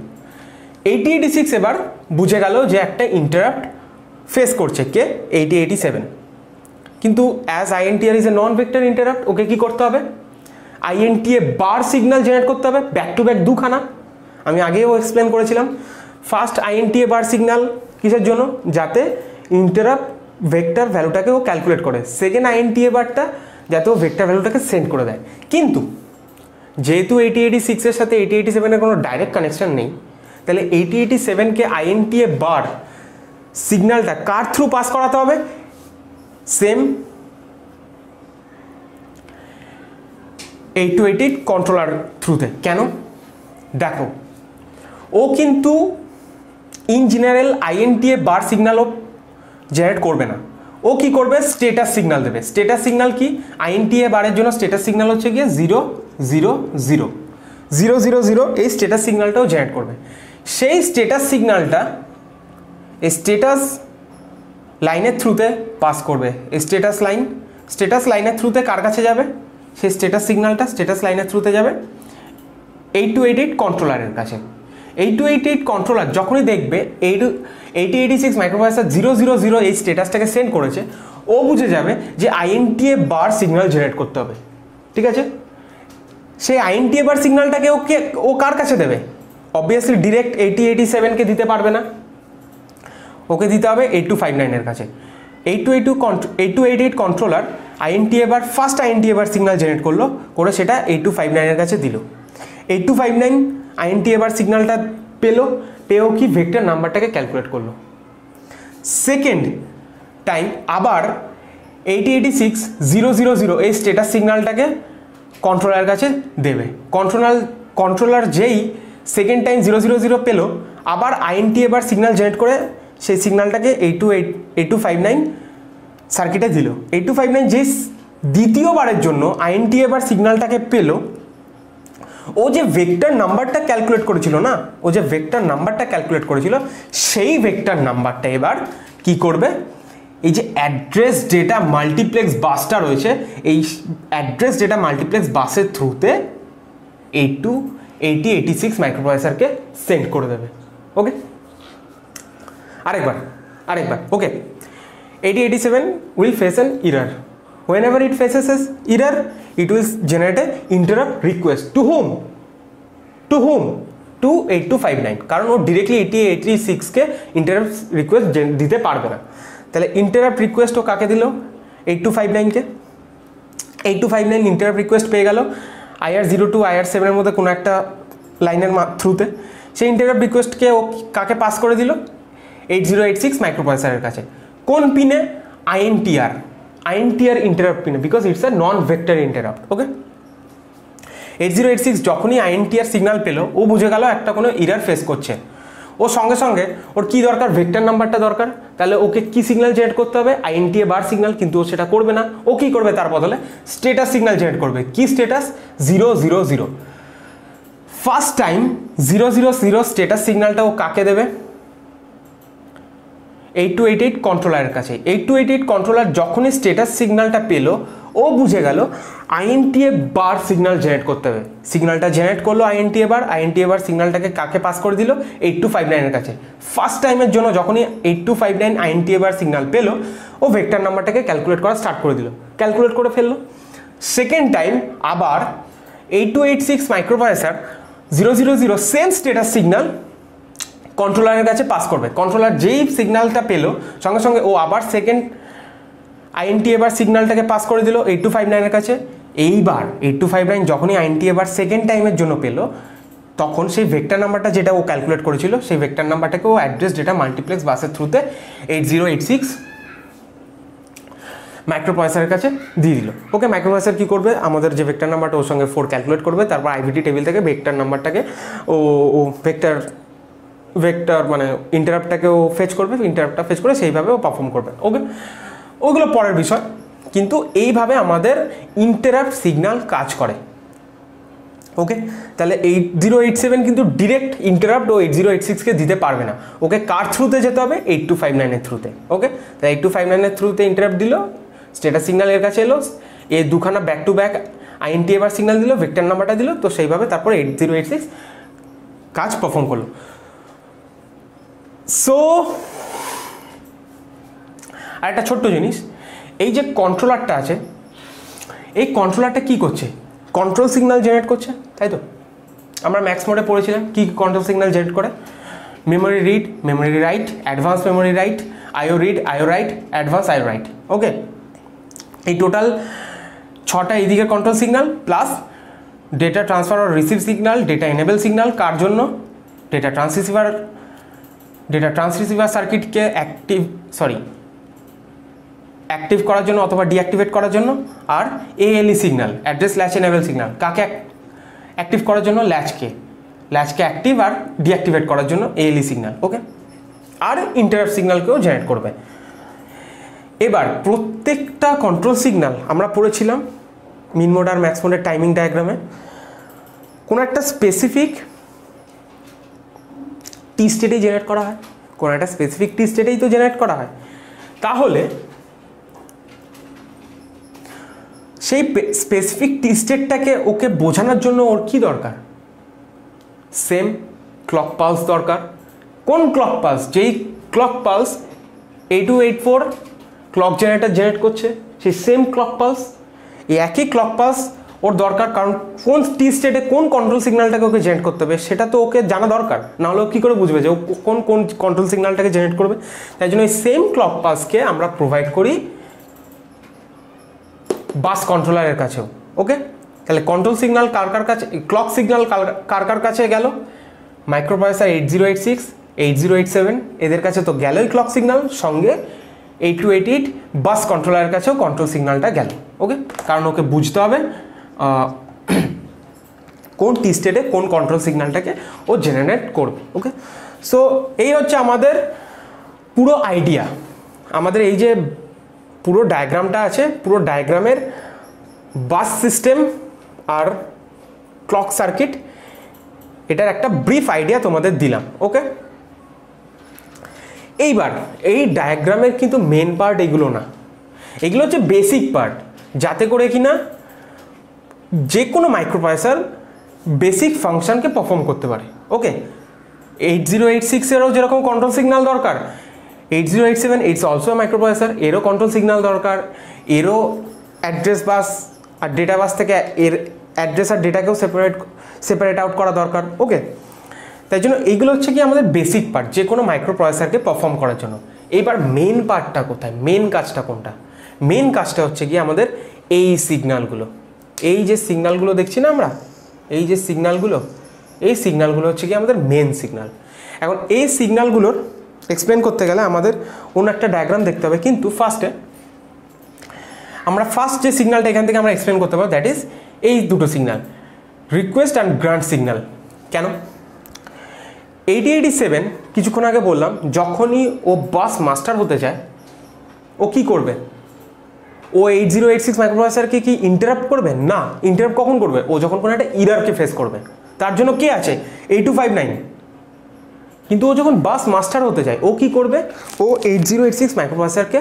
8086 এবার বুঝে গেল যে একটা ইন্টারাপ্ট ফেস করছে কে, 8087, কিন্তু as INTR is a non vector interrupt, okay কি করতে হবে, INTA বার সিগন্যাল জেনারেট করতে হবে, ব্যাক টু ব্যাক দুখানা। আমি আগেও এক্সপ্লেন করেছিলাম, ফার্স্ট INTA বার সিগন্যাল কিসের জন্য, যাতে ইন্টারাপ্ট ভেক্টর ভ্যালুটাকে ও ক্যালকুলেট করে, সেকেন্ড INTA বারটা যাতে ও ভেক্টর ভ্যালুটাকে সেন্ড করে দেয়। কিন্তু যেহেতু 8086 এর সাথে 8087 এর কোনো ডাইরেক্ট কানেকশন নেই, তাহলে 8087কে INTA বার সিগন্যালটা কার থ্রু পাস করাতে হবে, সেম 8288 কন্ট্রোলার থ্রুতে। কেন, দেখো, ও কিন্তু ইন জেনারেল INTA বার সিগন্যালও জেনারেট করবে না, ও কি করবে, স্টেটাস সিগন্যাল দেবে। স্টেটাস সিগন্যাল কি, INTA বারের জন্য স্টেটাস সিগন্যাল হচ্ছে গিয়ে 000 এই স্টেটাস সিগন্যালটাও জেনারেট করবে। সেই স্টেটাস সিগন্যালটা এই স্টেটাস লাইনের থ্রুতে পাস করবে। এই স্টেটাস লাইনের থ্রুতে কার কাছে যাবে, সেই স্টেটাস সিগন্যালটা স্টেটাস লাইনের থ্রুতে যাবে 8288 কন্ট্রোলারের কাছে। 8288 কন্ট্রোলার যখনই দেখবে 8086 মাইক্রোপ্রসেসর 000 এই স্টেটাসটাকে সেন্ড করেছে, ও বুঝে যাবে যে INTA বার সিগন্যাল জেনারেট করতে হবে। ঠিক আছে, সেই INTA বার সিগন্যালটাকে ও কার কাছে দেবে, অবভিয়াসলি ডিরেক্ট 8087কে দিতে পারবে না, ওকে দিতে হবে 8259 এর কাছে। 8288 কন্ট্রোলার INTA বার ফার্স্ট INTA বার সিগন্যাল জেনারেট করলো, করে সেটা 8259 এর কাছে দিল। 8259 INTA বার সিগন্যালটা পেয়েও কি ভেক্টর নাম্বারটাকে ক্যালকুলেট করলো। সেকেন্ড টাইম আবার 8086 000 এই স্টেটাস সিগন্যালটাকে কন্ট্রোলারের কাছে দেবে। কন্ট্রোলার যেই সেকেন্ড টাইম 000 পেলো, আবার INTA বার সিগন্যাল জেনারেট করে সেই সিগন্যালটাকে 8259 সার্কিটে দিল। 8259 যেই দ্বিতীয়বারের জন্য INTA বার সিগন্যালটাকে পেলো, ও যে ভেক্টর নাম্বারটা ক্যালকুলেট করেছিল, সেই ভেক্টর নাম্বারটা এবার কি করবে, এই যে অ্যাড্রেস ডেটা মাল্টিপ্লেক্স বাসটা রয়েছে, এই অ্যাড্রেস ডেটা মাল্টিপ্লেক্স বাসের থ্রুতে 8086 মাইক্রোপ্রসেসরকে সেন্ড করে দেবে। ওকে, আরেকবার ওকে, 8087 will face an error. Whenever it faces an error, it will generate an interrupt request. To whom? To 8259, কারণ ও ডিরেক্টলি 8086কে ইন্টারাপ্ট রিকোয়েস্ট দিতে পারবে না। তাহলে ইন্টারাপ্ট রিকোয়েস্ট ও কাকে দিল, 8259কে। 8259 ইন্টারাপ্ট রিকোয়েস্ট পেয়ে গেল IR02 IR7 এর মধ্যে কোনো একটা লাইনের থ্রুতে। সেই ইন্টারাপ্ট রিকোয়েস্টকে ও কাকে পাস করে দিল, 8086 মাইক্রোপ্রসেসরের কাছে। কোন পিনে, INTR ইন্টারাপ্ট পিনে, because it's a non vector interrupt. Okay, 8086 যখনই INTR সিগন্যাল পেলো, ও বুঝে গেল একটা কোনো এরর ফেস করছে, ও সঙ্গে সঙ্গে ওর কি দরকার, ভেক্টর নাম্বারটা দরকার। তাহলে ওকে কি সিগন্যাল জেনারেট করতে হবে, INTA বার সিগন্যাল, কিন্তু ও সেটা করবে না। ও কি করবে, তার বদলে স্টেটাস সিগন্যাল জেনারেট করবে। কি স্টেটাস, 000। ফার্স্ট টাইম 000 স্টেটাস সিগন্যালটা ও কাকে দেবে, 8288 কন্ট্রোলারের কাছে। 8288 কন্ট্রোলার যখনই স্টেটাস সিগন্যালটা পেলো, ও বুঝে গেল INTA বার সিগন্যাল জেনারেট করতে হবে। সিগন্যালটা জেনারেট করলো INTA বার সিগন্যালটাকে কাকে পাস করে দিল, 8259 এর কাছে। ফার্স্ট টাইমের জন্য যখনই 8259 INTA বার সিগন্যাল পেলো, ও ভেক্টর নাম্বারটাকে ক্যালকুলেট করা স্টার্ট করে দিল, ক্যালকুলেট করে ফেললো। সেকেন্ড টাইম আবার 8286 মাইক্রোপ্রসেসর 000 সেম স্টেটাস সিগন্যাল কন্ট্রোলারের কাছে পাস করবে। কন্ট্রোলার যেই সিগন্যালটা পেলো, সঙ্গে সঙ্গে ও আবার সেকেন্ড INTA বার সিগন্যালটাকে পাস করে দিল 8259 এর কাছে। এইবার 8259 যখনই INTA বার সেকেন্ড টাইমের জন্য পেলো, তখন সেই ভেক্টর নাম্বারটা যেটা ও ক্যালকুলেট করেছিল, সেই ভেক্টর নাম্বারটাকে ও অ্যাড্রেস ডেটা মাল্টিপ্লেক্স বাসের থ্রুতে 8086 মাইক্রোপ্রসেসরের কাছে দিয়ে দিল। ওকে, মাইক্রোপ্রসেসর কী করবে, আমাদের যে ভেক্টর নাম্বারটা ওর সঙ্গে 4 ক্যালকুলেট করবে, তারপর আইভিটি টেবিল থেকে ভেক্টর নাম্বারটাকে ও ভেক্টর মানে ইন্টারাপ্টটাকেও ফেচ করবে, ইন্টারাপ্টটা ফেচ করে সেইভাবে ও পারফর্ম করবে। ওকে, ওগুলো পরের বিষয়, কিন্তু এইভাবে আমাদের ইন্টারাপ্ট সিগন্যাল কাজ করে। ওকে, তাহলে 8087 কিন্তু ডিরেক্ট ইন্টারাপ্ট ও 8086কে দিতে পারবে না, ওকে কার থ্রুতে যেতে হবে, 8259-এর থ্রুতে। ওকে, তাই 8259-এর থ্রুতে ইন্টারাপ্ট দিল, স্ট্যাটাস সিগন্যাল এর কাছে এলো, এই দুখানা ব্যাক টু ব্যাক আইএনটি এবার সিগন্যাল দিল, ভেক্টর নাম্বারটা দিল, তো সেইভাবে তারপরে 8086 কাজ পারফর্ম করলো। সো আর একটা ছোট্ট জিনিস, এই যে কন্ট্রোলারটা আছে, এই কন্ট্রোলারটা কি করছে, কন্ট্রোল সিগন্যাল জেনারেট করছে, তাই তো? আমরা ম্যাক্স মোডে পড়েছিলাম কি কন্ট্রোল সিগন্যাল জেনারেট করে, memory read, memory write, advance memory write, IO read, IO write, advance IO write. Okay, এই টোটাল 6টা এইদিকে control signal plus data transfer আর receive signal, data enable signal কার জন্য, ডেটা ট্রান্সরিসিভার সার্কিটকে অ্যাক্টিভ করার জন্য অথবা ডিঅ্যাক্টিভেট করার জন্য, আর ALE signal, address latch enable signal, কাকে অ্যাক্টিভ করার জন্য, ল্যাচকে অ্যাক্টিভ আর ডিঅ্যাক্টিভেট করার জন্য এএলই সিগন্যাল। ওকে, আর ইন্টারাপ্ট সিগন্যালকেও জেনারেট করবে। এবার প্রত্যেকটা কন্ট্রোল সিগন্যাল আমরা পড়েছিলাম মিন মোড আর ম্যাক্স মোডের টাইমিং ডায়াগ্রামে, কোনো একটা স্পেসিফিক টি স্টেটেই জেনারেট করা হয়, কোনো একটা স্পেসিফিক টি স্টেটেই তো জেনারেট করা হয়। তাহলে সেই স্পেসিফিক টি স্টেটটাকে ওকে বোঝানোর জন্য ওর কি দরকার, সেম ক্লক পালস দরকার। কোন ক্লক পালস, যেই clock pulse 8284 clock generator generate করছে, সেই সেম ক্লক পালস, এই একই ক্লক পালস ওর দরকার, কারণ কোন টি স্টেটে কোন কন্ট্রোল সিগন্যালটাকে ওকে জেনারেট করতে হবে সেটা তো ওকে জানা দরকার, নাহলে ও কী করে বুঝবে যে ও কোন কন্ট্রোল সিগন্যালটাকে জেনারেট করবে। তাই জন্য এই সেম ক্লক পালসকে আমরা প্রোভাইড করি বাস কন্ট্রোলারের কাছেও। ওকে, তাহলে কন্ট্রোল সিগন্যাল কার কাছে, ক্লক সিগন্যাল কার কাছে গেল, মাইক্রোপ্রসেসর 8086, 8087 এদের কাছে তো গেলই ক্লক সিগন্যাল, সঙ্গে 8288 বাস কন্ট্রোলারের কাছেও কন্ট্রোল সিগন্যালটা গেল। ওকে, কারণ ওকে বুঝতে হবে কোন টি স্টেটে কোন কন্ট্রোল সিগন্যালটাকে ও জেনারেট করবে। ওকে, সো এই হচ্ছে আমাদের পুরো আইডিয়া। আমাদের এই যে পুরো ডায়াগ্রামটা আছে, পুরো ডায়াগ্রামের বাস সিস্টেম আর ক্লক সার্কিট, এটার একটা ব্রিফ আইডিয়া তোমাদের দিলাম। ওকে, এইবার এই ডায়াগ্রামের কিন্তু মেন পার্ট এগুলো না, এগুলো হচ্ছে বেসিক পার্ট, যাতে করে কিনা যে কোনো মাইক্রোপ্রসেসর বেসিক ফাংশনকে পারফর্ম করতে পারে। ওকে, 8086-এরও যেরকম কন্ট্রোল সিগন্যাল দরকার, 8087 ইটস অলসো মাইক্রোপ্রসেসর, এরও কন্ট্রোল সিগন্যাল দরকার, এরও অ্যাড্রেস বাস আর ডেটা বাস থেকে এর অ্যাড্রেস আর ডেটাকেও সেপারেট আউট করা দরকার। ওকে, তাই জন্য এইগুলো হচ্ছে কি আমাদের বেসিক পার্ট যে কোনো মাইক্রোপ্রসেসরকে পারফর্ম করার জন্য। এইবার মেন পার্টটা কোথায়, মেন কাজটা কোনটা, মেন কাজটা হচ্ছে কি আমাদের এই সিগন্যালগুলো, এই যে সিগন্যালগুলো দেখছি না আমরা, এই যে সিগন্যালগুলো, এই সিগন্যালগুলো হচ্ছে কি আমাদের মেন সিগন্যাল। এখন এই সিগন্যালগুলোর এক্সপ্লেন করতে গেলে আমাদের অন্য একটা ডায়াগ্রাম দেখতে হবে, কিন্তু ফার্স্ট যে সিগন্যালটা এখান থেকে আমরা এক্সপ্লেন করতে পারবো, দ্যাট ইজ এই দুটো signal, request and grant signal. কেন 8087 কিছুক্ষণ আগে বললাম, যখনই ও বাস মাস্টার হতে চায় ও কি করবে, ও 8086 মাইক্রোপ্রসেসরকে কি ইন্টারাপ্ট করবে না, ইন্টারাপ্ট কখন করবে, ও যখন কোনো একটা ইরারকে ফেস করবে, তার জন্য কে আছে 8259। কিন্তু ও যখন বাস মাস্টার হতে যায় ও কি করবে, ও 8086 মাইক্রোপ্রসেসরকে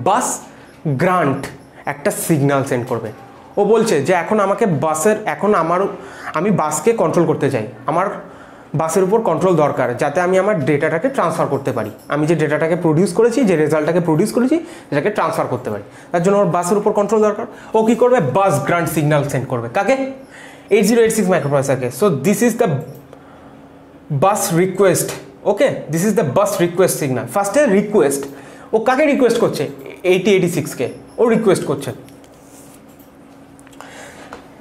বাস গ্রান্ট একটা সিগন্যাল সেন্ড করবে। ও বলছে যে এখন আমাকে আমি বাসকে কন্ট্রোল করতে চাই, আমার বাসের উপর কন্ট্রোল দরকার, যাতে আমি আমার ডেটাটাকে ট্রান্সফার করতে পারি, আমি যে ডেটাটাকে প্রডিউস করেছি, যে রেজাল্টটাকে প্রডিউস করেছি সেটাকে ট্রান্সফার করতে পারি, তার জন্য ওর বাসের উপর কন্ট্রোল দরকার। ও কি করবে, বাস গ্রান্ট সিগন্যাল সেন্ড করবে, কাকে, 8086 মাইক্রোপ্রসেসরকে। So this is the bus request. Okay, this is the bus request signal. ফার্স্টে রিকোয়েস্ট, ও কাকে রিকোয়েস্ট করছে, 8086কে ও রিকোয়েস্ট করছে।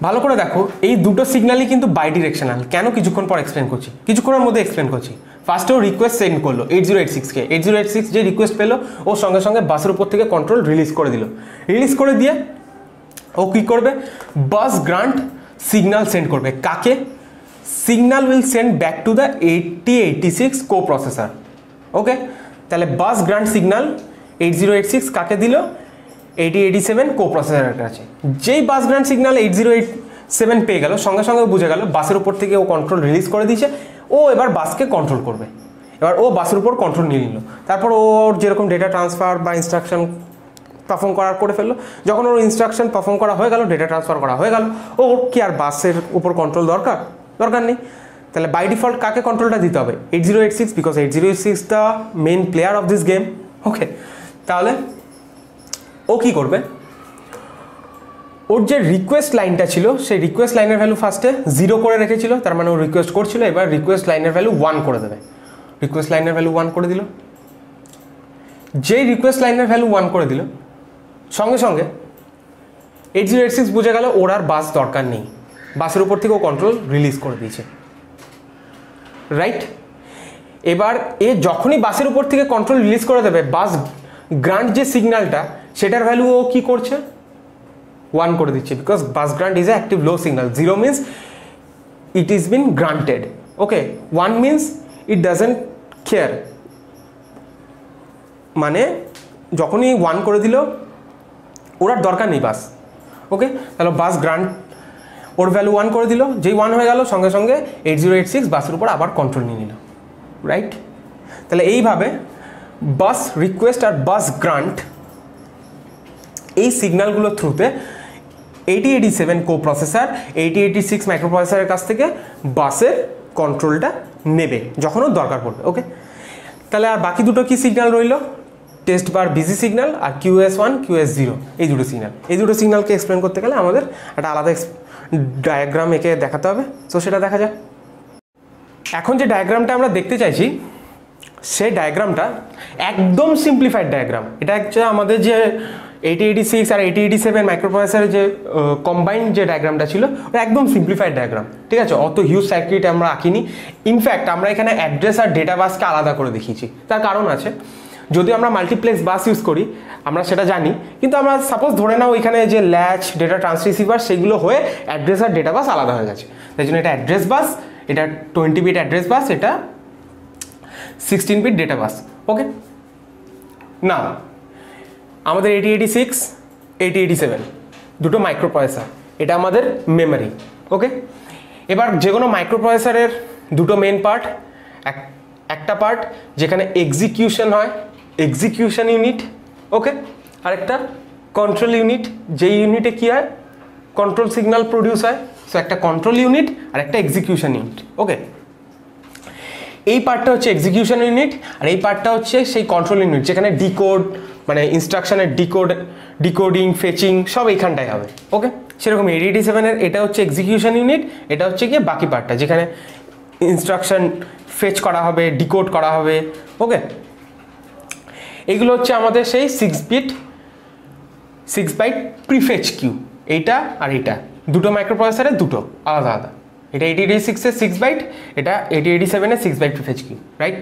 ভালো করে দেখো, এই দুটো সিগন্যালই কিন্তু বাই ডিরেকশনাল। কেন কিছুক্ষণ পর এক্সপ্লেন করছি, কিছুক্ষণের মধ্যে এক্সপ্লেন করছি। ফার্স্টেও রিকোয়েস্ট সেন্ড করলো 8086 কে, 8086 যে রিকোয়েস্ট পেলো ও সঙ্গে সঙ্গে বাসের উপর থেকে কন্ট্রোল রিলিজ করে দিল। রিলিজ করে দিয়ে ও কী করবে, বাস গ্রান্ট সিগন্যাল সেন্ড করবে। কাকে? Signal will send back to the 8086 coprocessor. Okay, তাহলে বাস গ্রান্ট সিগন্যাল 8086 কাকে দিল? 8087 কো প্রসেসরের কাছে। যেই বাস গ্রান্ট সিগন্যাল 8087 পেয়ে গেল, সঙ্গে সঙ্গে বুঝে গেল বাসের উপর থেকে ও কন্ট্রোল রিলিজ করে দিয়েছে, ও এবার বাসকে কন্ট্রোল করবে। এবার ও বাসের উপর কন্ট্রোল নিয়ে নিল, তারপর ওর যেরকম ডেটা ট্রান্সফার বা ইনস্ট্রাকশন পারফর্ম করে ফেললো। যখন ওর ইনস্ট্রাকশন পারফর্ম করা হয়ে গেল, ডেটা ট্রান্সফার করা হয়ে গেল, ওর কি আর বাসের উপর কন্ট্রোল দরকার নেই। তাহলে বাই ডিফল্ট কাকে কন্ট্রোলটা দিতে হবে? 8086, because 8086 the main player of this game. Okay, তাহলে ও কি করবে, ওর যে রিকোয়েস্ট লাইনটা ছিল সেই রিকোয়েস্ট লাইনের ভ্যালু ফার্স্টে 0 করে রেখেছিল, তার মানে ও রিকোয়েস্ট করছিল, এবার রিকোয়েস্ট লাইনের ভ্যালু 1 করে দেবে। রিকোয়েস্ট লাইনের ভ্যালু 1 করে দিল। যেই রিকোয়েস্ট লাইনের ভ্যালু 1 করে দিল, সঙ্গে সঙ্গে 8086 বুঝে গেল ওর আর বাস দরকার নেই, বাসের উপর থেকে ও কন্ট্রোল রিলিজ করে দিয়েছে, রাইট? এবার এ যখনই বাসের উপর থেকে কন্ট্রোল রিলিজ করে দেবে, বাস গ্রান্ট যে সিগন্যালটা সেটার ভ্যালু ও কি করছে? 1 করে দিচ্ছে, because bus grant is a active low signal. 0 means it is bin granted. Okay, 1 means it doesn't care, মানে যখনই 1 করে দিল ওর আর দরকার নেই বাস। ওকে, তাহলে বাস গ্রান্ট ওর ভ্যালু 1 করে দিল, যেই 1 হয়ে গেল সঙ্গে সঙ্গে 8086 বাসের উপর আবার কন্ট্রোল নিয়ে নিল, রাইট? তাহলে এইভাবে বাস রিকোয়েস্ট আর বাস গ্রান্ট এই সিগন্যালগুলোর থ্রুতে 8087 কো প্রসেসর 8086 মাইক্রো প্রসেসরের কাছ থেকে বাসের কন্ট্রোলটা নেবে যখন ওর দরকার পড়বে। ওকে, তাহলে আর বাকি দুটো কি সিগন্যাল রইল? টেস্ট বার বিজি সিগন্যাল আর QS1 QS0, এই দুটো সিগন্যাল। এই দুটো সিগন্যালকে এক্সপ্লেন করতে গেলে আমাদের একটা আলাদা ডায়াগ্রাম এঁকে দেখাতে হবে, তো সেটা দেখা যাক। এখন যে ডায়াগ্রামটা আমরা দেখতে চাইছি সেই ডায়াগ্রামটা একদম সিম্পলিফাইড ডায়াগ্রাম। এটা হচ্ছে আমাদের যে 8086 আর 8087 মাইক্রোপ্রসেসরের যে কম্বাইন্ড যে ডায়াগ্রামটা ছিল ওটা একদম সিম্পলিফাইড ডায়াগ্রাম, ঠিক আছে? অত হিউজ সার্কিট আমরা আঁকিনি। ইনফ্যাক্ট আমরা এখানে অ্যাড্রেস আর ডেটা বাসকে আলাদা করে দেখিয়েছি। তার কারণ আছে, যদিও আমরা মাল্টিপ্লেক্স বাস ইউজ করি আমরা সেটা জানি, কিন্তু আমরা সাপোজ ধরে নাও এখানে যে ল্যাচ, ডেটা ট্রান্সরিসিভার সেগুলো হয়ে অ্যাড্রেস আর ডেটা বাস আলাদা হয়ে গেছে, তাই জন্য এটা অ্যাড্রেস বাস, এটা 20 বিট অ্যাড্রেস বাস, এটা 16 বিট ডেটা বাস। ওকে, না আমাদের 8086 8087 দুটো মাইক্রোপ্রসেসর, এটা আমাদের মেমোরি। ওকে, এবার যে কোনো মাইক্রোপ্রসেসরের দুটো মেন পার্ট, একটা পার্ট যেখানে এক্সিকিউশন হয়, এক্সিকিউশন ইউনিট। ওকে, আরেকটা কন্ট্রোল ইউনিট, যেই ইউনিটে কী হয়, কন্ট্রোল সিগন্যাল প্রডিউস হয়। সো একটা কন্ট্রোল ইউনিট আর একটা এক্সিকিউশন ইউনিট। ওকে, এই পার্টটা হচ্ছে এক্সিকিউশন ইউনিট আর এই পার্টটা হচ্ছে সেই কন্ট্রোল ইউনিট যেখানে ডিকোড, মানে ইনস্ট্রাকশনের ডিকোডিং, ফেচিং সব এইখানটায় হবে। ওকে, সেরকম 8087-এর এটা হচ্ছে এক্সিকিউশন ইউনিট, এটা হচ্ছে গিয়ে বাকি পার্টটা যেখানে ইনস্ট্রাকশন ফেচ করা হবে, ডিকোড করা হবে। ওকে, এগুলো হচ্ছে আমাদের সেই 6 বাইট প্রিফেচ কিউ। এইটা আর এটা দুটো মাইক্রোপ্রসেসরের দুটো আলাদা আলাদা, এটা 8086-এর 6 বাইট, এটা 8087-এর 6 বাইট প্রিফেচ কিউ, রাইট?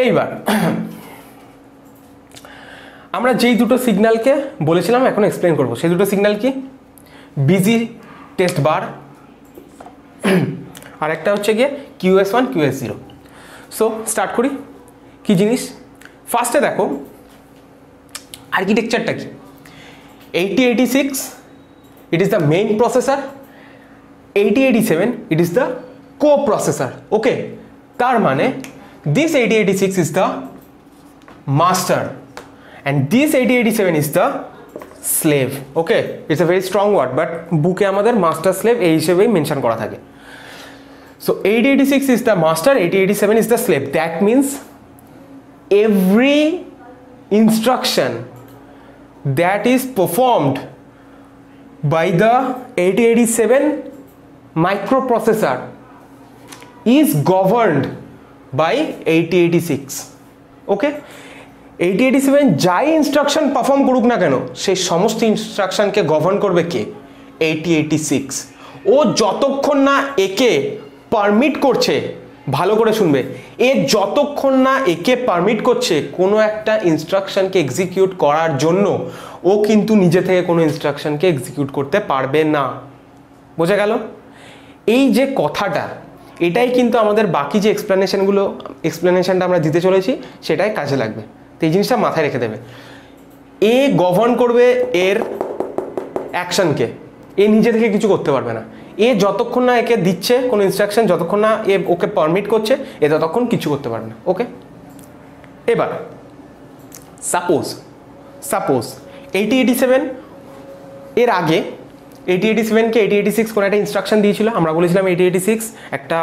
এইবার আমরা যেই দুটো সিগন্যালকে বলেছিলাম এখন এক্সপ্লেন করবো, সেই দুটো সিগন্যাল কি? বিজি টেস্ট বার আর একটা হচ্ছে গিয়ে QS1 QS0। সো স্টার্ট করি। কি জিনিস? ফার্স্টে দেখো আর্কিটেকচারটা কি। 8086 it is the main processor, 8087 it is the coprocessor. Okay, তার মানে this 8086 is the master and this 8087 is the slave. Okay, it's a very strong word, but বুকে আমাদের মাস্টার স্লেভ এই হিসেবেই মেনশন করা থাকে। So 8086 is the master, 8087 is the slave. That means every instruction that is performed by the 8087 microprocessor is governed by 8086. Okay, 8087 যাই instruction perform করুক না কেন সেই সমস্ত ইনস্ট্রাকশনকে গভর্ন করবে কে? 8086 ও যতক্ষণ না একে পারমিট করছে, ভালো করে শুনবে, এ যতক্ষণ না একে পারমিট করছে কোনো একটা ইনস্ট্রাকশনকে এক্সিকিউট করার জন্য, ও কিন্তু নিজে থেকে কোনো ইনস্ট্রাকশনকে এক্সিকিউট করতে পারবে না। বোঝা গেল? এই যে কথাটা, এটাই কিন্তু আমাদের বাকি যে এক্সপ্লেনেশনটা আমরা দিতে চলেছি সেটাই কাজে লাগবে। তো এই জিনিসটা মাথায় রেখে দেবে। এ গভর্ন করবে এর অ্যাকশনকে, এ নিজে থেকে কিছু করতে পারবে না। এ যতক্ষণ না একে দিচ্ছে কোনো ইনস্ট্রাকশন, যতক্ষণ না এ ওকে পারমিট করছে, এ ততক্ষণ কিছু করতে পারবে না। ওকে, এবার সাপোজ 8087 এর আগে 8087কে 8086 কোনো একটা ইনস্ট্রাকশন দিয়েছিল। আমরা বলেছিলাম 8086 একটা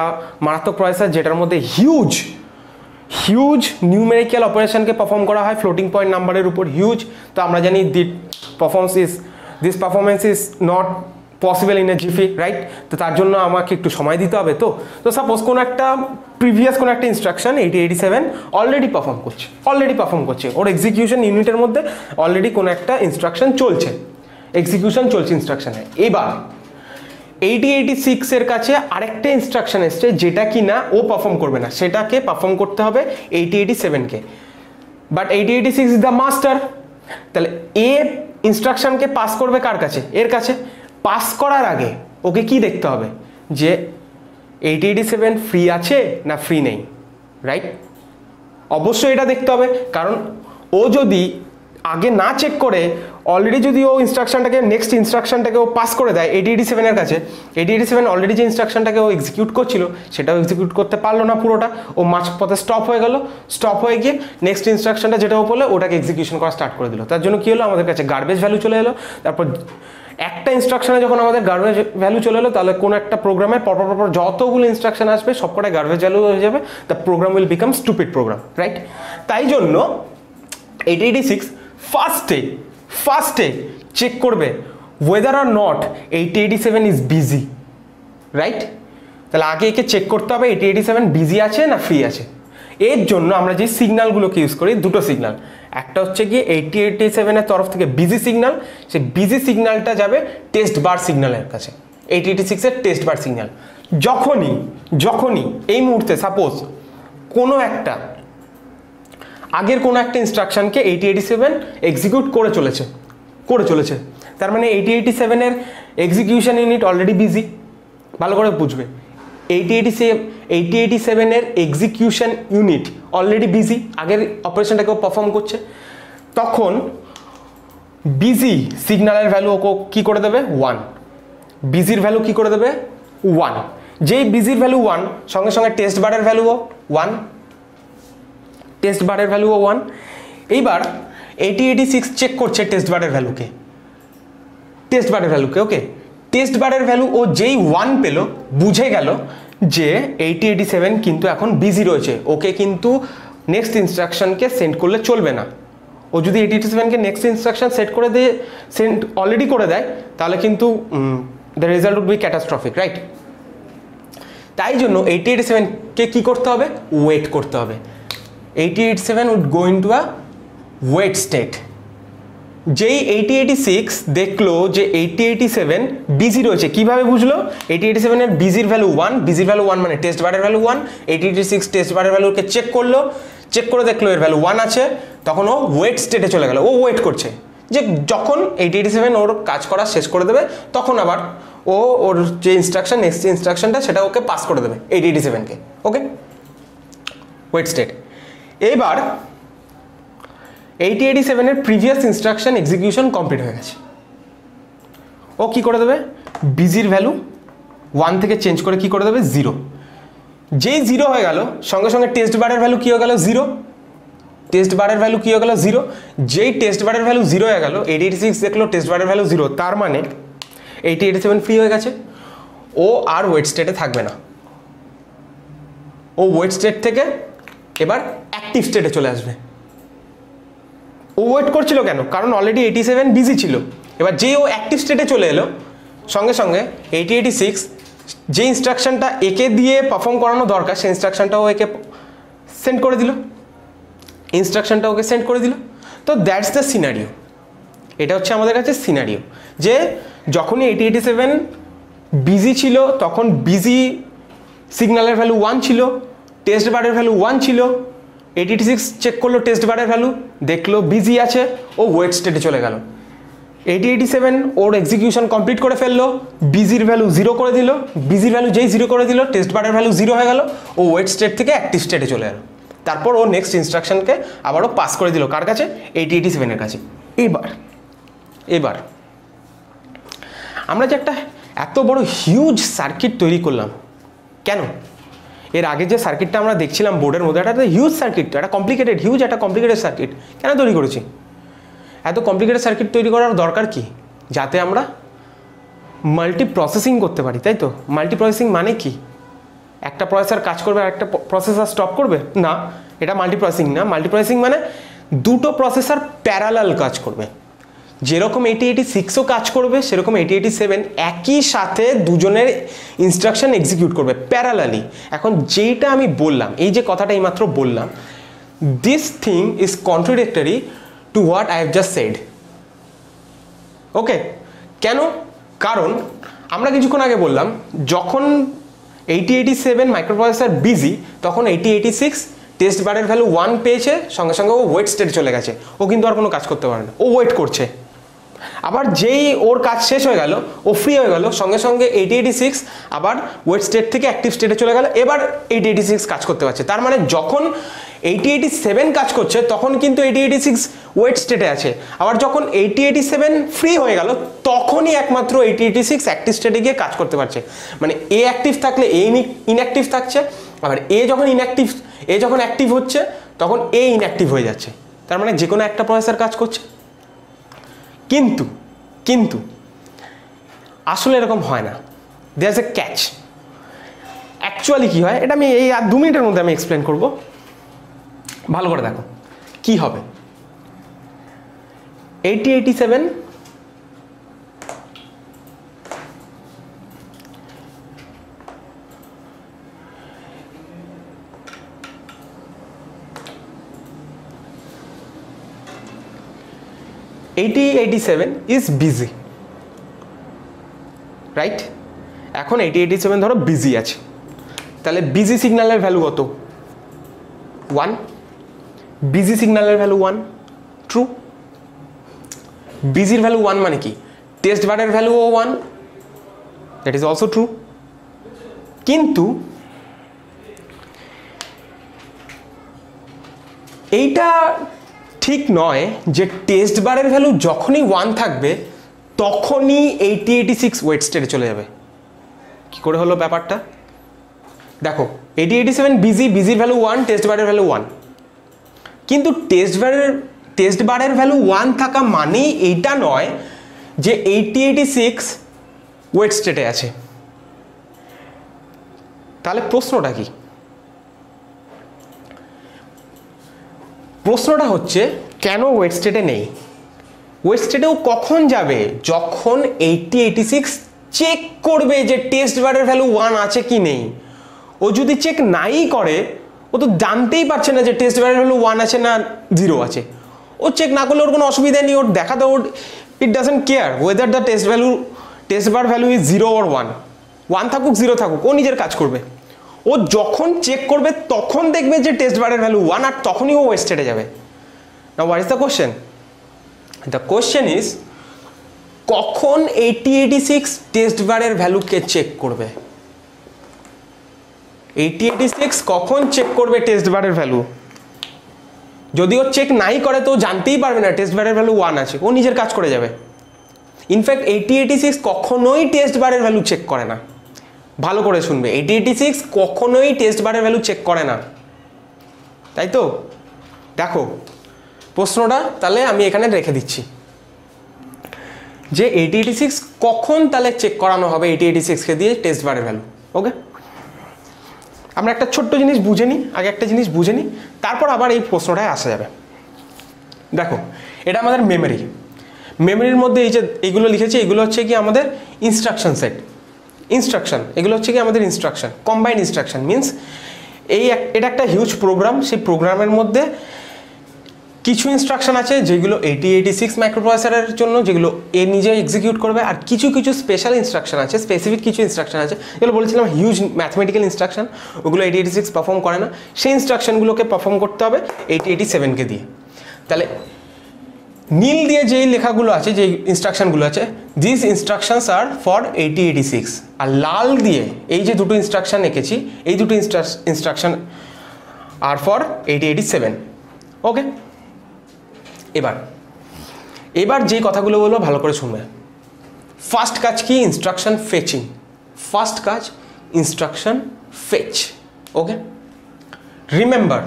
মারাত্মক প্রসেসর যেটার মধ্যে হিউজ নিউমেরিক্যাল অপারেশনকে পারফর্ম করা হয় ফ্লোটিং পয়েন্ট নাম্বারের উপর, হিউজ। তো আমরা জানি this performance is not possible in a GP, right? তো তার জন্য আমাকে একটু সময় দিতে হবে। তো সাপোজ কোনো একটা প্রিভিয়াস কোনো একটা ইনস্ট্রাকশন 8087 অলরেডি পারফর্ম করছে, ওর এক্সিকিউশন ইউনিটের মধ্যে অলরেডি কোনো একটা ইনস্ট্রাকশন চলছে, এক্সিকিউশন চলছে ইনস্ট্রাকশনে। এবার 8086 এর কাছে আরেকটা ইনস্ট্রাকশন এসছে যেটা কি না ও পারফর্ম করবে না, সেটাকে পারফর্ম করতে হবে 8087কে। But 8086 is the master. তাহলে এ ইনস্ট্রাকশনকে পাস করবে কার কাছে? এর কাছে। পাস করার আগে ওকে কি দেখতে হবে যে 8087 ফ্রি আছে না ফ্রি নেই, রাইট? অবশ্যই এটা দেখতে হবে, কারণ ও যদি আগে না চেক করে অলরেডি যদি ও নেক্সট ইনস্ট্রাকশনটাকে ও পাস করে দেয় 8087 এর কাছে, 8087 অলরেডি যে ইনস্ট্রাকশনটাকে ও এক্সিকিউট করছিল সেটাও এক্সিকিউট করতে পারলো না পুরোটা, ও মাঝপথে স্টপ হয়ে গিয়ে নেক্সট ইনস্ট্রাকশনটা যেটা ও বলে ওটাকে এক্সিকিউশন করা স্টার্ট করে দিল। তার জন্য কি হলো, আমাদের কাছে গার্বেজ ভ্যালু চলে এলো। তারপর একটা ইনস্ট্রাকশনে যখন আমাদের গার্বেজ ভ্যালু চলে এলো, তাহলে কোনো একটা প্রোগ্রামের পরপর যতগুলো ইনস্ট্রাকশন আসবে সবকটাই গার্বেজ ভ্যালু হয়ে যাবে, the program will become stupid program, right? তাই জন্য 8086 ফার্স্টে চেক করবে whether or not 8087 is busy, right? তাহলে আগে একে চেক করতে হবে 8087 বিজি আছে না ফ্রি আছে। এর জন্য আমরা যে সিগন্যালগুলোকে ইউজ করি, দুটো সিগন্যাল, একটা হচ্ছে গিয়ে 8087 এর তরফ থেকে বিজি সিগন্যাল, সেই বিজি সিগন্যালটা যাবে টেস্ট বার সিগন্যালের কাছে, 8086 এর টেস্ট বার সিগন্যাল। যখনই এই মুহূর্তে সাপোজ কোনো একটা আগের কোনো একটা ইনস্ট্রাকশনকে 8087 এক্সিকিউট করে চলেছে, তার মানে 8087 এর এক্সিকিউশন ইউনিট অলরেডি বিজি। ভালো করে বুঝবে, 8087 এর এক্সিকিউশন ইউনিট অলরেডি বিজি, আগের অপারেশনটাকেও পারফর্ম করছে। তখন বিজি সিগন্যালের ভ্যালু ওকে কী করে দেবে? 1। বিজির ভ্যালু কী করে দেবে? 1। যেই বিজির ভ্যালু 1, সঙ্গে সঙ্গে টেস্ট বারের ভ্যালুও 1। এইবার 8086 চেক করছে টেস্ট বারের ভ্যালুকে, ওকে? টেস্ট বারের ভ্যালু ও যেই 1 পেল, বুঝে গেল যে 8087 কিন্তু এখন বিজি রয়েছে, ওকে কিন্তু নেক্সট ইনস্ট্রাকশনকে সেন্ড করলে চলবে না। ও যদি 8087কে নেক্সট ইনস্ট্রাকশন সেন্ড অলরেডি করে দেয়, তাহলে কিন্তু the result would be catastrophic, right? তাই জন্য 8087কে কী করতে হবে? ওয়েট করতে হবে। 8087 would go into a wait state। যেই 8086 দেখলো যে 8087 বিজি রয়েছে, কিভাবে বুঝলো? 8087 এর বিজির ভ্যালু 1, মানে টেস্ট বারের ভ্যালু 1। 8086 টেস্ট বারের ভ্যালুকে চেক করে দেখলো এর ভ্যালু 1 আছে, তখন ও ওয়েট স্টেটে চলে গেল। ও ওয়েট করছে যে যখন 8087 ওর কাজ করা শেষ করে দেবে, তখন আবার ওর যে নেক্সট ইনস্ট্রাকশনটা সেটা ওকে পাস করে দেবে 8087কে, ওকে? Wait state. এবার 8087 এর প্রিভিয়াস ইনস্ট্রাকশন এক্সিকিউশন কমপ্লিট হয়ে গেছে, ও কি করে দেবে? বিজির ভ্যালু 1 থেকে চেঞ্জ করে কি করে দেবে? 0। যেই 0 হয়ে গেল, সঙ্গে সঙ্গে টেস্ট বারের ভ্যালু কী হয়ে গেল? 0। যেই টেস্ট বারের ভ্যালু 0 হয়ে গেল, 8086 দেখলো টেস্ট বারের ভ্যালু 0, তার মানে 8087 ফ্রি হয়ে গেছে, ও আর ওয়েট স্টেটে থাকবে না। ও ওয়েট স্টেট থেকে এবার অ্যাক্টিভ স্টেটে চলে আসবে। ও ওয়েট করছিল কেন? কারণ অলরেডি 87 বিজি ছিল। এবার যে ও অ্যাক্টিভ স্টেটে চলে এলো, সঙ্গে সঙ্গে 8086 যে ইনস্ট্রাকশনটা একে দিয়ে পারফর্ম করানো দরকার, সেই ইনস্ট্রাকশনটাও একে সেন্ড করে দিল। তো দ্যাটস দ্য সিনারিও। এটা হচ্ছে আমাদের কাছে সিনারিও, যে যখনই 8087 বিজি ছিল তখন বিজি সিগন্যালের ভ্যালু 1 ছিল, টেস্ট বারের ভ্যালু 1 ছিল। 8086 চেক করলো টেস্ট বারের ভ্যালু, দেখলো বিজি আছে, ও ওয়েট স্টেটে চলে গেল। 8087 ওর এক্সিকিউশন কমপ্লিট করে ফেললো, বিজির ভ্যালু 0 করে দিল, বিজির ভ্যালু যেই 0 করে দিল টেস্ট বারের ভ্যালু 0 হয়ে গেল, ও ওয়েট স্টেট থেকে অ্যাক্টিভ স্টেটে চলে গেল। তারপর ও নেক্সট ইনস্ট্রাকশনকে আবারও পাস করে দিল কার কাছে? 8087 এর কাছে। এবার আমরা যে একটা এত বড় হিউজ সার্কিট তৈরি করলাম, কেন? এর আগে যে সার্কিটটা আমরা দেখছিলাম বোর্ডের মধ্যে, একটা হিউজ সার্কিট, একটা কমপ্লিকেটেড সার্কিট কেন তৈরি করেছি? এত কমপ্লিকেটেড সার্কিট তৈরি করার দরকার কি? যাতে আমরা মাল্টি প্রসেসিং করতে পারি, তাই তো? মাল্টি প্রসেসিং মানে কি? একটা প্রসেসর কাজ করবে আর একটা প্রসেসর স্টপ করবে না, এটা মাল্টি প্রসেসিং না। মাল্টি প্রসেসিং মানে দুটো প্রসেসর প্যারালাল কাজ করবে। যেরকম 8086ও কাজ করবে, সেরকম 8087 একই সাথে দুজনের ইনস্ট্রাকশন এক্সিকিউট করবে প্যারালালি। এখন যেটা আমি বললাম, এই যে কথাটা এইমাত্র বললাম, this thing is contradictory to what I have just said. Okay, কেন? কারণ আমরা কিছুক্ষণ আগে বললাম যখন 8087 মাইক্রোপ্রসেসর বিজি, তখন 8086 টেস্ট বারের ভ্যালু 1 পেয়েছে, সঙ্গে সঙ্গে ও ওয়েট স্টেটে চলে গেছে। ও কিন্তু আর কোনো কাজ করতে পারে না, ও ওয়েট করছে। আবার যেই ওর কাজ শেষ হয়ে গেল, ও ফ্রি হয়ে গেল, সঙ্গে সঙ্গে 8086 আবার ওয়েট স্টেট থেকে অ্যাক্টিভ স্টেটে চলে গেল। এবার 8086 কাজ করতে পারছে। তার মানে যখন 8087 কাজ করছে তখন কিন্তু 8086 ওয়েট স্টেটে আছে। আবার যখন 8087 ফ্রি হয়ে গেল, তখনই একমাত্র 8086 অ্যাক্টিভ স্টেটে গিয়ে কাজ করতে পারছে। মানে এ অ্যাক্টিভ থাকলে এ ইনঅ্যাক্টিভ থাকছে, আবার এ যখন অ্যাক্টিভ হচ্ছে তখন এ ইনঅ্যাক্টিভ হয়ে যাচ্ছে। তার মানে যে কোনো একটা প্রসেসর কাজ করছে। কিন্তু আসলে এরকম হয় না, there is a catch. Actually কি হয়, এটা আমি এই 2 মিনিটের মধ্যে আমি এক্সপ্লেন করব। ভালো করে দেখো কি হবে। 8087 is busy, রাইট? এখন 8087 ধরো বিজি আছে, তাহলে বিজি সিগন্যালের ভ্যালু কত? 1। বিজি সিগন্যালের ভ্যালু 1, ট্রু। বিজির ভ্যালু 1 মানে কি? টেস্ট বারের ভ্যালুও 1, দ্যাট ইজ অলসো ট্রু। কিন্তু এইটা ঠিক নয় যে টেস্ট বারের ভ্যালু যখনই 1 থাকবে তখনই 8086 ওয়েট স্টেটে চলে যাবে। কি করে হলো ব্যাপারটা? দেখো 8087 বিজির ভ্যালু 1, টেস্ট বারের ভ্যালু 1, কিন্তু টেস্ট বারের ভ্যালু 1 থাকা মানেই এইটা নয় যে 8086 ওয়েট স্টেটে আছে। তাহলে প্রশ্নটা কি? প্রশ্নটা হচ্ছে কেন ওয়েট স্টেটে নেই? ওয়েট স্টেটেও কখন যাবে? যখন 8086 চেক করবে যে টেস্ট বারের ভ্যালু 1 আছে কি নেই। ও যদি চেক নাই করে, ও তো জানতেই পারছে না যে টেস্ট বারের ভ্যালু 1 আছে না 0 আছে। ও চেক না করলে ওর কোনো অসুবিধা নেই, ওর দেখাতে ওর it doesn't care whether the test bar value is 0 or 1 থাকুক 0 থাকুক, ও নিজের কাজ করবে। ও যখন চেক করবে তখন দেখবে যে টেস্ট বারের ভ্যালু 1, আর তখনই ও ওয়েট স্টেটে যাবে। Now what is the question? The question is কখন 8086 টেস্ট বারের ভ্যালুকে চেক করবে? 8086 কখন চেক করবে টেস্ট বারের ভ্যালু? যদি ও চেক নাই করে তো জানতেই পারবে না টেস্ট বারের ভ্যালু 1 আছে, ও নিজের কাজ করে যাবে। ইনফ্যাক্ট 8086 কখনোই টেস্ট বারের ভ্যালু চেক করে না। ভালো করে শুনবে, 8086 কখনোই টেস্ট বারের ভ্যালু চেক করে না, তাই তো? দেখো প্রশ্নটা তাহলে আমি এখানে রেখে দিচ্ছি যে 8086 কখন তাহলে চেক করানো হবে 8086কে দিয়ে টেস্ট বারের ভ্যালু। ওকে, আমরা একটা ছোট্ট জিনিস বুঝে নিই, আগে একটা জিনিস বুঝে নিই, তারপর আবার এই প্রশ্নটায় আসা যাবে। দেখো এটা আমাদের মেমোরির মধ্যে এই যে এইগুলো লিখেছি, এগুলো হচ্ছে কি আমাদের ইনস্ট্রাকশন সেট। এগুলো হচ্ছে কি আমাদের ইনস্ট্রাকশন, কম্বাইন্ড ইনস্ট্রাকশন মিনস এটা একটা হিউজ প্রোগ্রাম। সেই প্রোগ্রামের মধ্যে কিছু ইনস্ট্রাকশন আছে যেগুলো 8086 মাইক্রোপ্রসেসরের জন্য, যেগুলো এ নিজে এক্সিকিউট করবে, আর কিছু কিছু স্পেশাল ইনস্ট্রাকশন আছে, স্পেসিফিক কিছু ইনস্ট্রাকশন আছে যেগুলো বলেছিলাম হিউজ ম্যাথমেটিক্যাল ইনস্ট্রাকশন, ওগুলো 8086 পারফর্ম করে না, সেই ইনস্ট্রাকশনগুলোকে পারফর্ম করতে হবে 8087কে দিয়ে। তাহলে নীল দিয়ে যেই লেখাগুলো আছে, যেই ইনস্ট্রাকশনগুলো আছে, দিস ইনস্ট্রাকশনস আর ফর 8086, আর লাল দিয়ে এই যে দুটো ইনস্ট্রাকশন এঁকেছি, এই দুটো ইনস্ট্রাকশন আর ফর 8087। ওকে, এবার যে কথাগুলো বলবো ভালো করে শুনবে। ফার্স্ট কাজ কি? Instruction fetching. ফার্স্ট কাজ instruction fetch. Okay, remember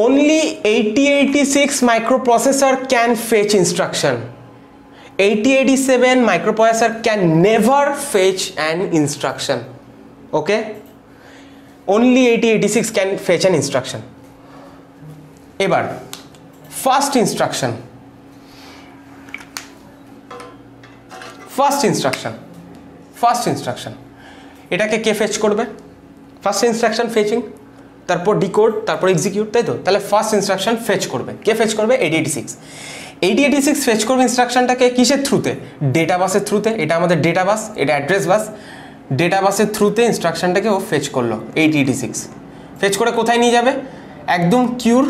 only 8086 microprocessor can fetch instruction. 8087 microprocessor can never fetch an instruction. Okay, only 8086 can fetch an instruction. এবার ফার্স্ট ইনস্ট্রাকশন এটাকে কে ফেচ করবে? ফার্স্ট ইনস্ট্রাকশন ফেচিং, তারপর decode, তারপর execute, তাই তো? তাহলে first instruction fetch করবে কে? Fetch করবে 8086 ফেচ করবে ইনস্ট্রাকশনটাকে কিসের থ্রুতে? ডেটা বাসের থ্রুতে। এটা আমাদের ডেটা বাস, এটা অ্যাড্রেস বাস। ডেটা বাসের থ্রুতে ইনস্ট্রাকশনটাকে ও ফেচ করলো 8086। ফেচ করে কোথায় নিয়ে যাবে? একদম কিউর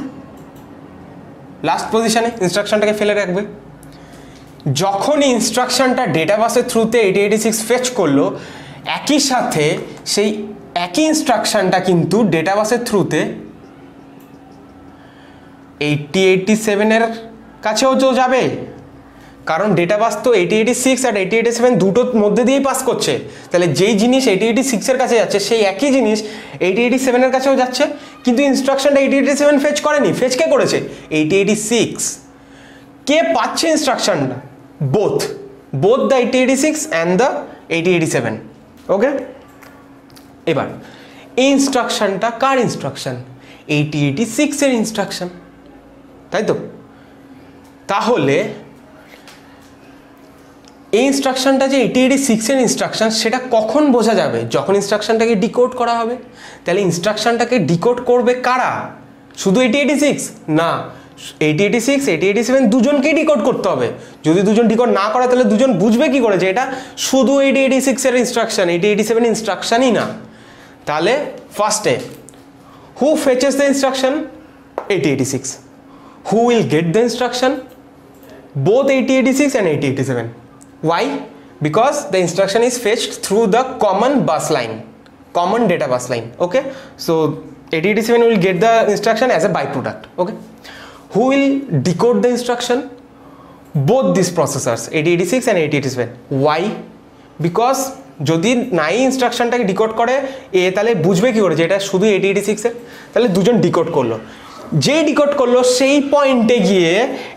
লাস্ট পজিশনে ইনস্ট্রাকশনটাকে ফেলে রাখবে। যখনই ইনস্ট্রাকশনটা ডেটা বাসের থ্রুতে 8086 ফেচ করলো, একই সাথে সেই একই ইনস্ট্রাকশনটা কিন্তু ডেটা বাসের থ্রুতে 8087 কাছেও তো যাবে, কারণ ডেটা বাস তো 8086 আর 8087 দুটোর মধ্যে দিয়েই পাস করছে। তাহলে যেই জিনিস 8086 কাছে যাচ্ছে সেই একই জিনিস 8087 কাছেও যাচ্ছে, কিন্তু ইনস্ট্রাকশনটা 8087 ফেচ করেনি। ফেচ কে করেছে? 8086। কে পাচ্ছে ইনস্ট্রাকশনটা? Both the 8086 and the 8087। Okay, এবার এই ইনস্ট্রাকশনটা কার ইনস্ট্রাকশন? 8086 এর ইনস্ট্রাকশন, তাই তো? তাহলে এই ইনস্ট্রাকশনটা যে 8086 এর ইনস্ট্রাকশন, সেটা কখন বোঝা যাবে? যখন ইনস্ট্রাকশনটাকে ডিকোড করা হবে। তাহলে ইনস্ট্রাকশনটাকে ডিকোড করবে কারা? শুধু 8086 না, 8086 8087 দুজনকেই ডিকোড করতে হবে। যদি দুজন ডিকোড না করে তাহলে দুজন বুঝবে কি করে যে এটা শুধু 8086 এর ইনস্ট্রাকশন, 8087 ইনস্ট্রাকশনই না। তাহলে ফার্স্টে হু ফেচেস the instruction? 8086. Who will get the instruction? Both 8086 and 8087. Why? Because the instruction is fetched through the common bus line, common data bus line. Okay, so 8087 will get the instruction as a byproduct. Okay, who will decode the instruction? Both these processors, 8086 and 8087. Why? Because যদি নাই ইনস্ট্রাকশনটাকে decode করে তাহলে বুঝবে কি করে যে এটা শুধু 8086 এর? তাহলে দুজন ডিকোড করলো, যেই ডিকোড করলো সেই পয়েন্টে গিয়ে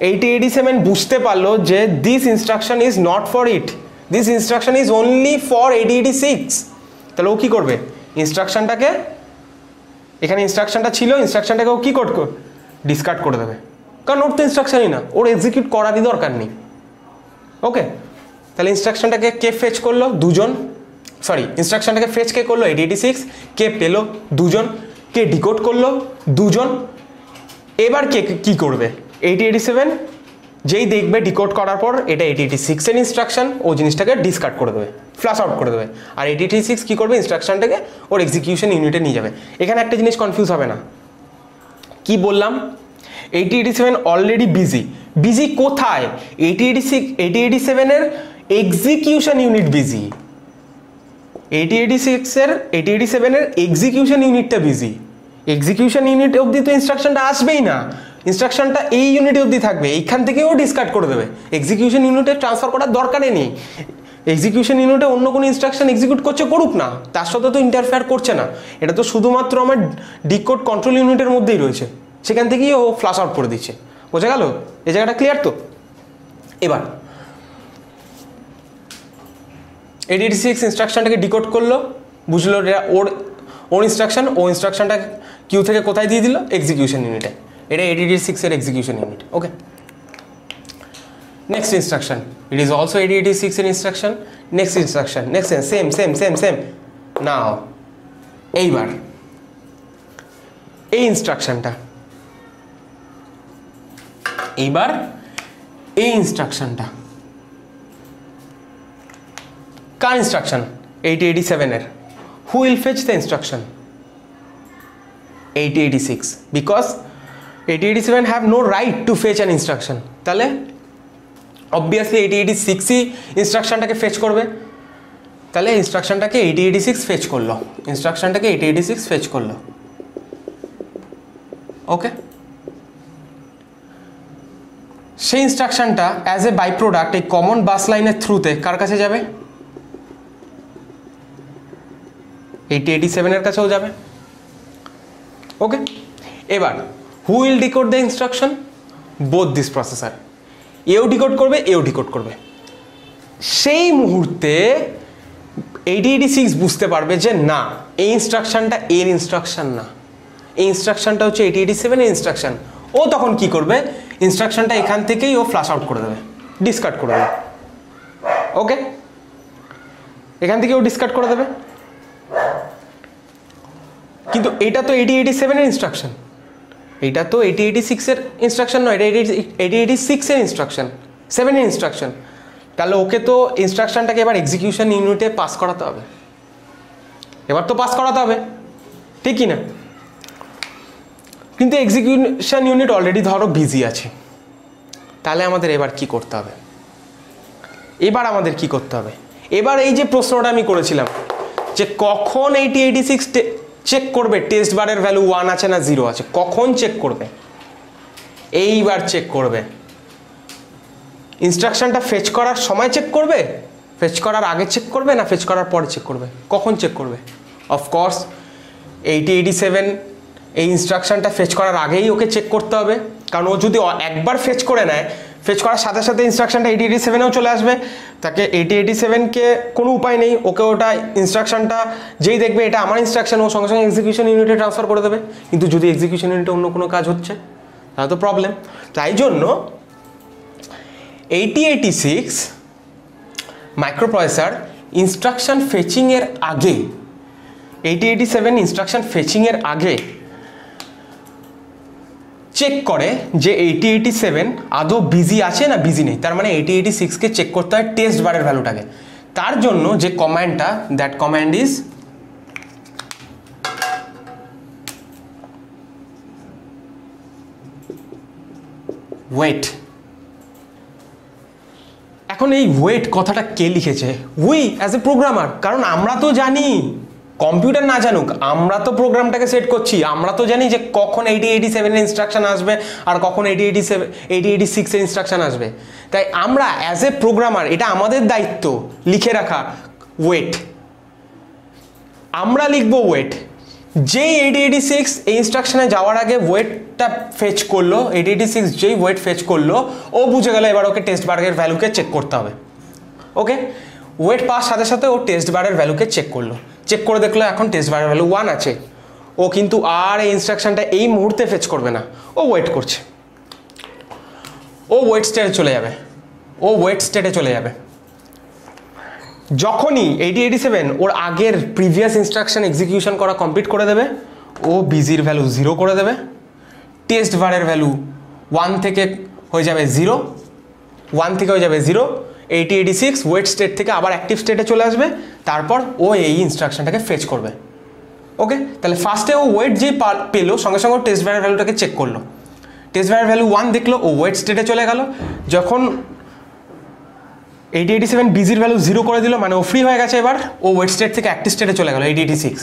8087 বুঝতে পারলো যে this instruction is not for it, this instruction is only for 8086। তাহলে ও কি করবে? ইনস্ট্রাকশনটাকে, এখানে ইনস্ট্রাকশনটা ছিল, ইনস্ট্রাকশনটাকে ও কি করবে? ডিসকার্ড করে দেবে, কারণ ওর তো ইনস্ট্রাকশনই না, ওর এক্সিকিউট করারই দরকার নেই। ওকে, তাহলে ইনস্ট্রাকশনটাকে কে ফেচ করলো? দুজন। সরি, ইনস্ট্রাকশনটাকে ফেচ কে করলো? 8086। কে পেলো? দুজন। কে ডিকোড করলো? দুজন। এবার কে কি করবে? 8087 যেই দেখবে ডিকোড করার পর এটা 8086 এর ইনস্ট্রাকশন, ও জিনিসটাকে ডিসকার্ড করে দেবে, ফ্ল্যাশ আউট করে দেবে। আর 8086 কি করবে? ইনস্ট্রাকশনটাকে ওর এক্সিকিউশন ইউনিটে নিয়ে যাবে। এখানে একটা জিনিস কনফিউজ হবে না, কি বললাম? 8087 অলরেডি বিজি কোথায়? 8087 এর এক্সিকিউশন ইউনিট বিজি। 8087 এর এক্সিকিউশন ইউনিটটা বিজি। এক্সিকিউশন ইউনিট অবধি তো ইনস্ট্রাকশনটা আসবেই না, ইনস্ট্রাকশনটা এই ইউনিটে অবধি থাকবে, এইখান থেকেও ডিসকার্ড করে দেবে। এক্সিকিউশন ইউনিটে ট্রান্সফার করার দরকারই নেই। এক্সিকিউশন ইউনিটে অন্য কোনো ইনস্ট্রাকশন এক্সিকিউট করছে, করুক না, তার সাথে তো ইন্টারফেয়ার করছে না। এটা তো শুধুমাত্র আমার ডিকোড কন্ট্রোল ইউনিটের মধ্যেই রয়েছে, সেখান থেকেই ও ফ্ল্যাশ আউট করে দিচ্ছে। বোঝা গেল? এই জায়গাটা ক্লিয়ার তো? এবার 8086 ইনস্ট্রাকশনটাকে ডিকোড করলো, বুঝলো এটা ওর ইনস্ট্রাকশন, ও ইনস্ট্রাকশনটা কিউ থেকে কোথায় দিয়ে দিল? এক্সিকিউশন ইউনিটে। এটা 8086 এর execution unit. Okay, next instruction, it is also 8086 এর instruction. Next instruction, next same. Now এইবার এই ইনস্ট্রাকশনটা এইবার এই ইনস্ট্রাকশনটা কার ইনস্ট্রাকশন 8087 এর who will fetch the instruction 8086 because 8087 have no right to fetch an instruction তাহলে obviously 8086 ই ইনস্ট্রাকশনটাকে ফেচ করবে তাহলে ইনস্ট্রাকশনটাকে 8086 ফেচ করলো ইনস্ট্রাকশনটাকে 8086 ফেচ করলো ওকে সেই ইনস্ট্রাকশনটা অ্যাজ এ বাই প্রোডাক্ট এই কমন বাস লাইনের থ্রুতে কার কাছে যাবে 8087 এর কাছেও যাবে ওকে এবার হু will decode the instruction both this processor এও ডিকোড করবে এও ডিকোড করবে সেই মুহূর্তে 8086 বুঝতে পারবে যে না এই ইনস্ট্রাকশনটা এর ইনস্ট্রাকশন না এই ইনস্ট্রাকশনটা হচ্ছে 8087 এর ইনস্ট্রাকশন ও তখন কি করবে ইনস্ট্রাকশনটা এখান থেকেই ও ফ্ল্যাশ আউট করে দেবে ডিসকার্ড করে দেবে ওকে এখান থেকে ও ডিসকার্ড করে দেবে কিন্তু এটা তো 8087 এর ইনস্ট্রাকশন এটা তো 8086 এর ইনস্ট্রাকশন নয় এটা 8086 এর ইনস্ট্রাকশন 7 এর ইনস্ট্রাকশন তাহলে ওকে তো ইনস্ট্রাকশনটাকে এবার এক্সিকিউশন ইউনিটে পাস করাতে হবে এবার তো পাস করাতে হবে ঠিক কি না কিন্তু এক্সিকিউশন ইউনিট অলরেডি ধরো বিজি আছে তাহলে আমাদের এবার কি করতে হবে এবার এই যে প্রশ্নটা আমি করেছিলাম যে কখন 8086 চেক করবে টেস্ট বারের ভ্যালু 1 আছে না 0 আছে কখন চেক করবে এইবার চেক করবে ইনস্ট্রাকশনটা ফেচ করার সময় চেক করবে ফেচ করার আগে চেক করবে না ফেচ করার পরে চেক করবে কখন চেক করবে অফকোর্স 8087 এই ইনস্ট্রাকশনটা ফেচ করার আগেই ওকে চেক করতে হবে কারণ ও যদি একবার ফেচ করে নেয় ফেচ করার সাথে সাথে ইনস্ট্রাকশনটা 8087 এও চলে আসবে তাকে 8087 কে কোনো উপায় নেই ওকে ওটা ইনস্ট্রাকশনটা যেই দেখবে এটা আমার ইনস্ট্রাকশন ও সঙ্গে সঙ্গে এক্সিকিউশন ইউনিটে ট্রান্সফার করে দেবে কিন্তু যদি এক্সিকিউশন ইউনিটে অন্য কোনো কাজ হচ্ছে তাহলে তো প্রবলেম তাই জন্য 8086 মাইক্রোপ্রসেসর ইনস্ট্রাকশন ফেচিং এর আগে 8087 ইনস্ট্রাকশন ফেচিং এর আগে চেক করে যে 8087 আদৌ বিজি আছে না বিজি নেই তার মানে 8086 কে চেক করতে হয় টেস্ট বারের ভ্যালুটাকে তার জন্য যে কমান্ডটা দ্যাট কমান্ড ইজ ওয়েট এখন এই ওয়েট কথাটা কে লিখেছে উই অ্যাজ এ প্রোগ্রামার কারণ আমরা তো জানি কম্পিউটার না জানুক আমরা তো প্রোগ্রামটাকে সেট করছি আমরা তো জানি যে কখন 8087 এর ইনস্ট্রাকশন আসবে আর কখন 8086 এর ইনস্ট্রাকশন আসবে তাই আমরা অ্যাজ এ প্রোগ্রামার এটা আমাদের দায়িত্ব লিখে রাখা ওয়েট আমরা লিখবো ওয়েট যেই 8086 এই ইনস্ট্রাকশনে যাওয়ার আগে ওয়েটটা ফেচ করলো 8086 যেই ওয়েট ফেচ করলো ও বুঝে গেল এবার ওকে টেস্ট বারের ভ্যালুকে চেক করতে হবে ওকে ওয়েট পাওয়ার সাথে সাথে ও টেস্ট বারের ভ্যালুকে চেক করলো চেক করে দেখলো এখন টেস্ট বারের ভ্যালু 1 আছে ও কিন্তু আর এই ইনস্ট্রাকশনটা এই মুহূর্তে ফেচ করবে না ও ওয়েট করছে ও ওয়েট স্টেটে চলে যাবে যখনই 8087 ওর আগের প্রিভিয়াস ইনস্ট্রাকশন এক্সিকিউশন করা কমপ্লিট করে দেবে ও বিজির ভ্যালু 0 করে দেবে টেস্ট বারের ভ্যালু 1 থেকে হয়ে যাবে 0 1 থেকে হয়ে যাবে 0 8086 ওয়েট স্টেট থেকে আবার অ্যাক্টিভ স্টেটে চলে আসবে তারপর ও এই ইনস্ট্রাকশনটাকে ফেচ করবে ওকে তাহলে ফার্স্টে ও ওয়েট যেই পেলো সঙ্গে সঙ্গে টেস্ট বারের ভ্যালুটাকে চেক করলো টেস্ট বারের ভ্যালু 1 দেখলো ও ওয়েট স্টেটে চলে গেল যখন 8087 বিজির ভ্যালু 0 করে দিল মানে ও ফ্রি হয়ে গেছে এবার ও ওয়েট স্টেট থেকে অ্যাক্টিভ স্টেটে চলে গেল 8086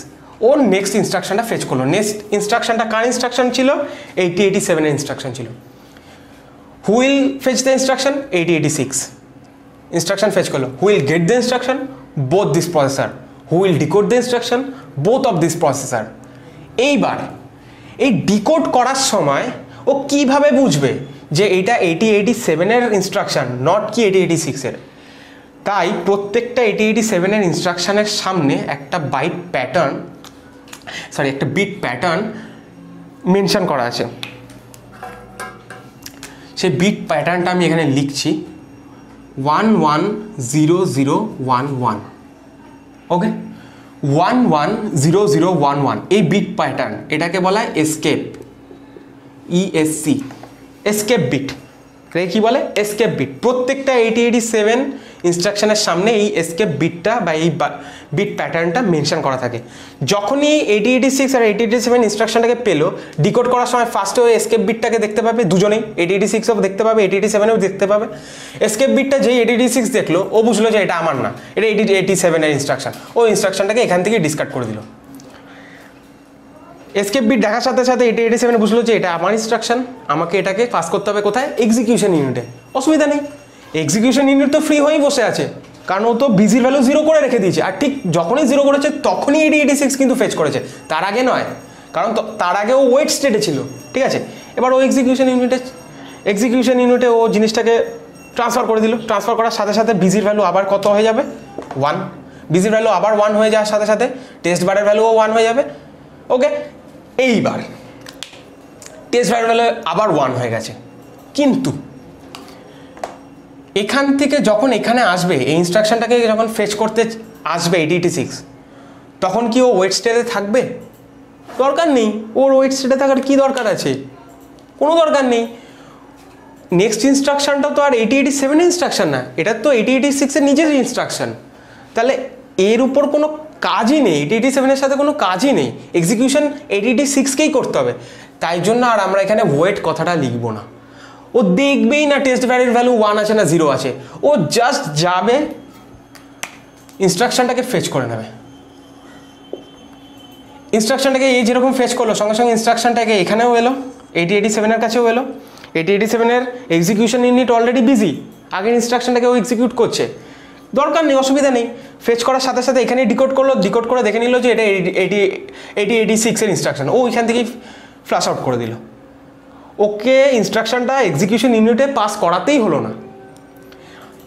ও নেক্সট ইনস্ট্রাকশনটা ফেচ করলো নেক্সট ইনস্ট্রাকশনটা কার ইনস্ট্রাকশন ছিল 8087 এর ইনস্ট্রাকশন ছিল who will fetch the instruction 8086 instruction fetch করলো who will get the instruction both this processor who will decode the instruction both of this processor এইবার এই ডিকোড করার সময় ও কিভাবে বুঝবে যে এটা 8087 এর ইনস্ট্রাকশন নট কি 8086 এর তাই প্রত্যেকটা 8087 এর ইনস্ট্রাকশনের সামনে একটা একটা বিট প্যাটার্ন মেনশন করা আছে সেই বিট প্যাটার্নটা আমি এখানে লিখছি 110011 ওকে 110011 এই বিট প্যাটার্ন এটাকে বলা হয় এসকেপ এসকেপ বিট কি বলে এসকেপ বিট। প্রত্যেকটা 8087 ইনস্ট্রাকশনের সামনে এই এসকেপ বিটটা বা এই বিট প্যাটার্নটা মেনশন করা থাকে। যখনই 8086 আর 8087 ইনস্ট্রাকশনটাকে পেলো, ডিকোড করার সময় ফার্স্টে ওই এসকেপ বিটটাকে দেখতে পাবে দুজনেই, 8086ও দেখতে পাবে 8087ও দেখতে পাবে। এসকেপ বিটটা যেই 8086 দেখলো ও বুঝলো যে এটা আমার না, এটা 8087 এর ইনস্ট্রাকশন, ও ইনস্ট্রাকশনটাকে এখান থেকে ডিসকার্ড করে দিল। এসকেপ বিট দেখার সাথে সাথে 8087 বুঝলো যে এটা আমার ইনস্ট্রাকশন, আমাকে এটাকে পাস করতে হবে কোথায়, এক্সিকিউশন ইউনিটে। অসুবিধা নেই, এক্সিকিউশন ইউনিট তো ফ্রি হয়েই বসে আছে, কারণ ও তো বিজির ভ্যালু 0 করে রেখে দিয়েছে। আর ঠিক যখনই 0 করেছে তখনই 8086 কিন্তু ফেচ করেছে, তার আগে নয়, কারণ তার আগে ও ওয়েট স্টেটে ছিল। ঠিক আছে, এবার ও এক্সিকিউশন ইউনিটে ও জিনিসটাকে ট্রান্সফার করে দিল। ট্রান্সফার করার সাথে সাথে বিজির ভ্যালু আবার কত হয়ে যাবে, 1। বিজির ভ্যালু আবার 1 হয়ে যাওয়ার সাথে সাথে টেস্ট বারের ভ্যালুও 1 হয়ে যাবে। ওকে, এইবার টেস্ট বারের ভ্যালু আবার 1 হয়ে গেছে। কিন্তু এখান থেকে যখন এখানে আসবে, এই ইনস্ট্রাকশনটাকে যখন ফেচ করতে আসবে 8086, তখন কি ও ওয়েট স্টেটে থাকবে? দরকার নেই, ওর ওয়েট স্টেটে থাকার কি দরকার আছে? কোনো দরকার নেই। নেক্সট ইনস্ট্রাকশনটা তো আর 8087 ইনস্ট্রাকশন না, এটা তো 8086 এর নিজের ইনস্ট্রাকশন। তাহলে এর উপর কোনো কাজই নেই, 8087 এর সাথে কোনো কাজই নেই, এক্সিকিউশন 8086কেই করতে হবে। তাই জন্য আর আমরা এখানে ওয়েট কথাটা লিখবো না। ও দেখবেই না টেস্ট ভ্যারির ভ্যালু 1 আছে না 0 আছে, ও জাস্ট যাবে ইনস্ট্রাকশনটাকে ফেচ করে নেবে। ইনস্ট্রাকশনটাকে এই যেরকম ফেচ করলো, সঙ্গে সঙ্গে ইনস্ট্রাকশনটাকে এখানেও এলো, 8087 এর কাছেও এলো। 8087 এর এক্সিকিউশন ইউনিট অলরেডি বিজি, আগের ইনস্ট্রাকশনটাকে ও এক্সিকিউট করছে, দরকার নেই, অসুবিধা নেই। ফেচ করার সাথে সাথে এখানে ডিকোড করলো, ডিকোড করে দেখে নিল যে এটা 8086 এর ইনস্ট্রাকশন, ও ওইখান থেকেই ফ্ল্যাশ আউট করে দিল। ওকে ইনস্ট্রাকশনটা এক্সিকিউশন ইউনিটে পাস করাতেই হলো না।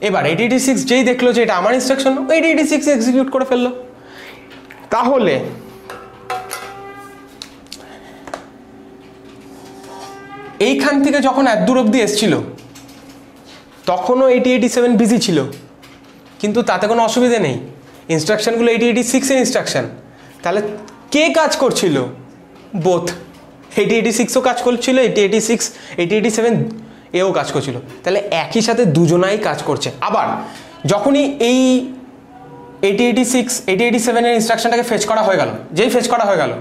এবার 8086 যেই দেখলো যে এটা আমার ইনস্ট্রাকশন, 8086 এক্সিকিউট করে ফেললো। তাহলে এইখান থেকে যখন এত দূর অব্দি এসছিল তখনও 8087 বিজি ছিল, কিন্তু তাতে কোনো অসুবিধা নেই, ইনস্ট্রাকশনগুলো 8086 এর ইনস্ট্রাকশন। তাহলে কে কাজ করছিল? বোথ, 8086ও কাজ করছিল, 8087 এও কাজ করছিল। তাহলে একই সাথে দুজনাই কাজ করছে। আবার যখনই এই 8087 এর ইনস্ট্রাকশনটাকে ফেচ করা হয়ে গেল, যেই ফেচ করা হয়ে গেল,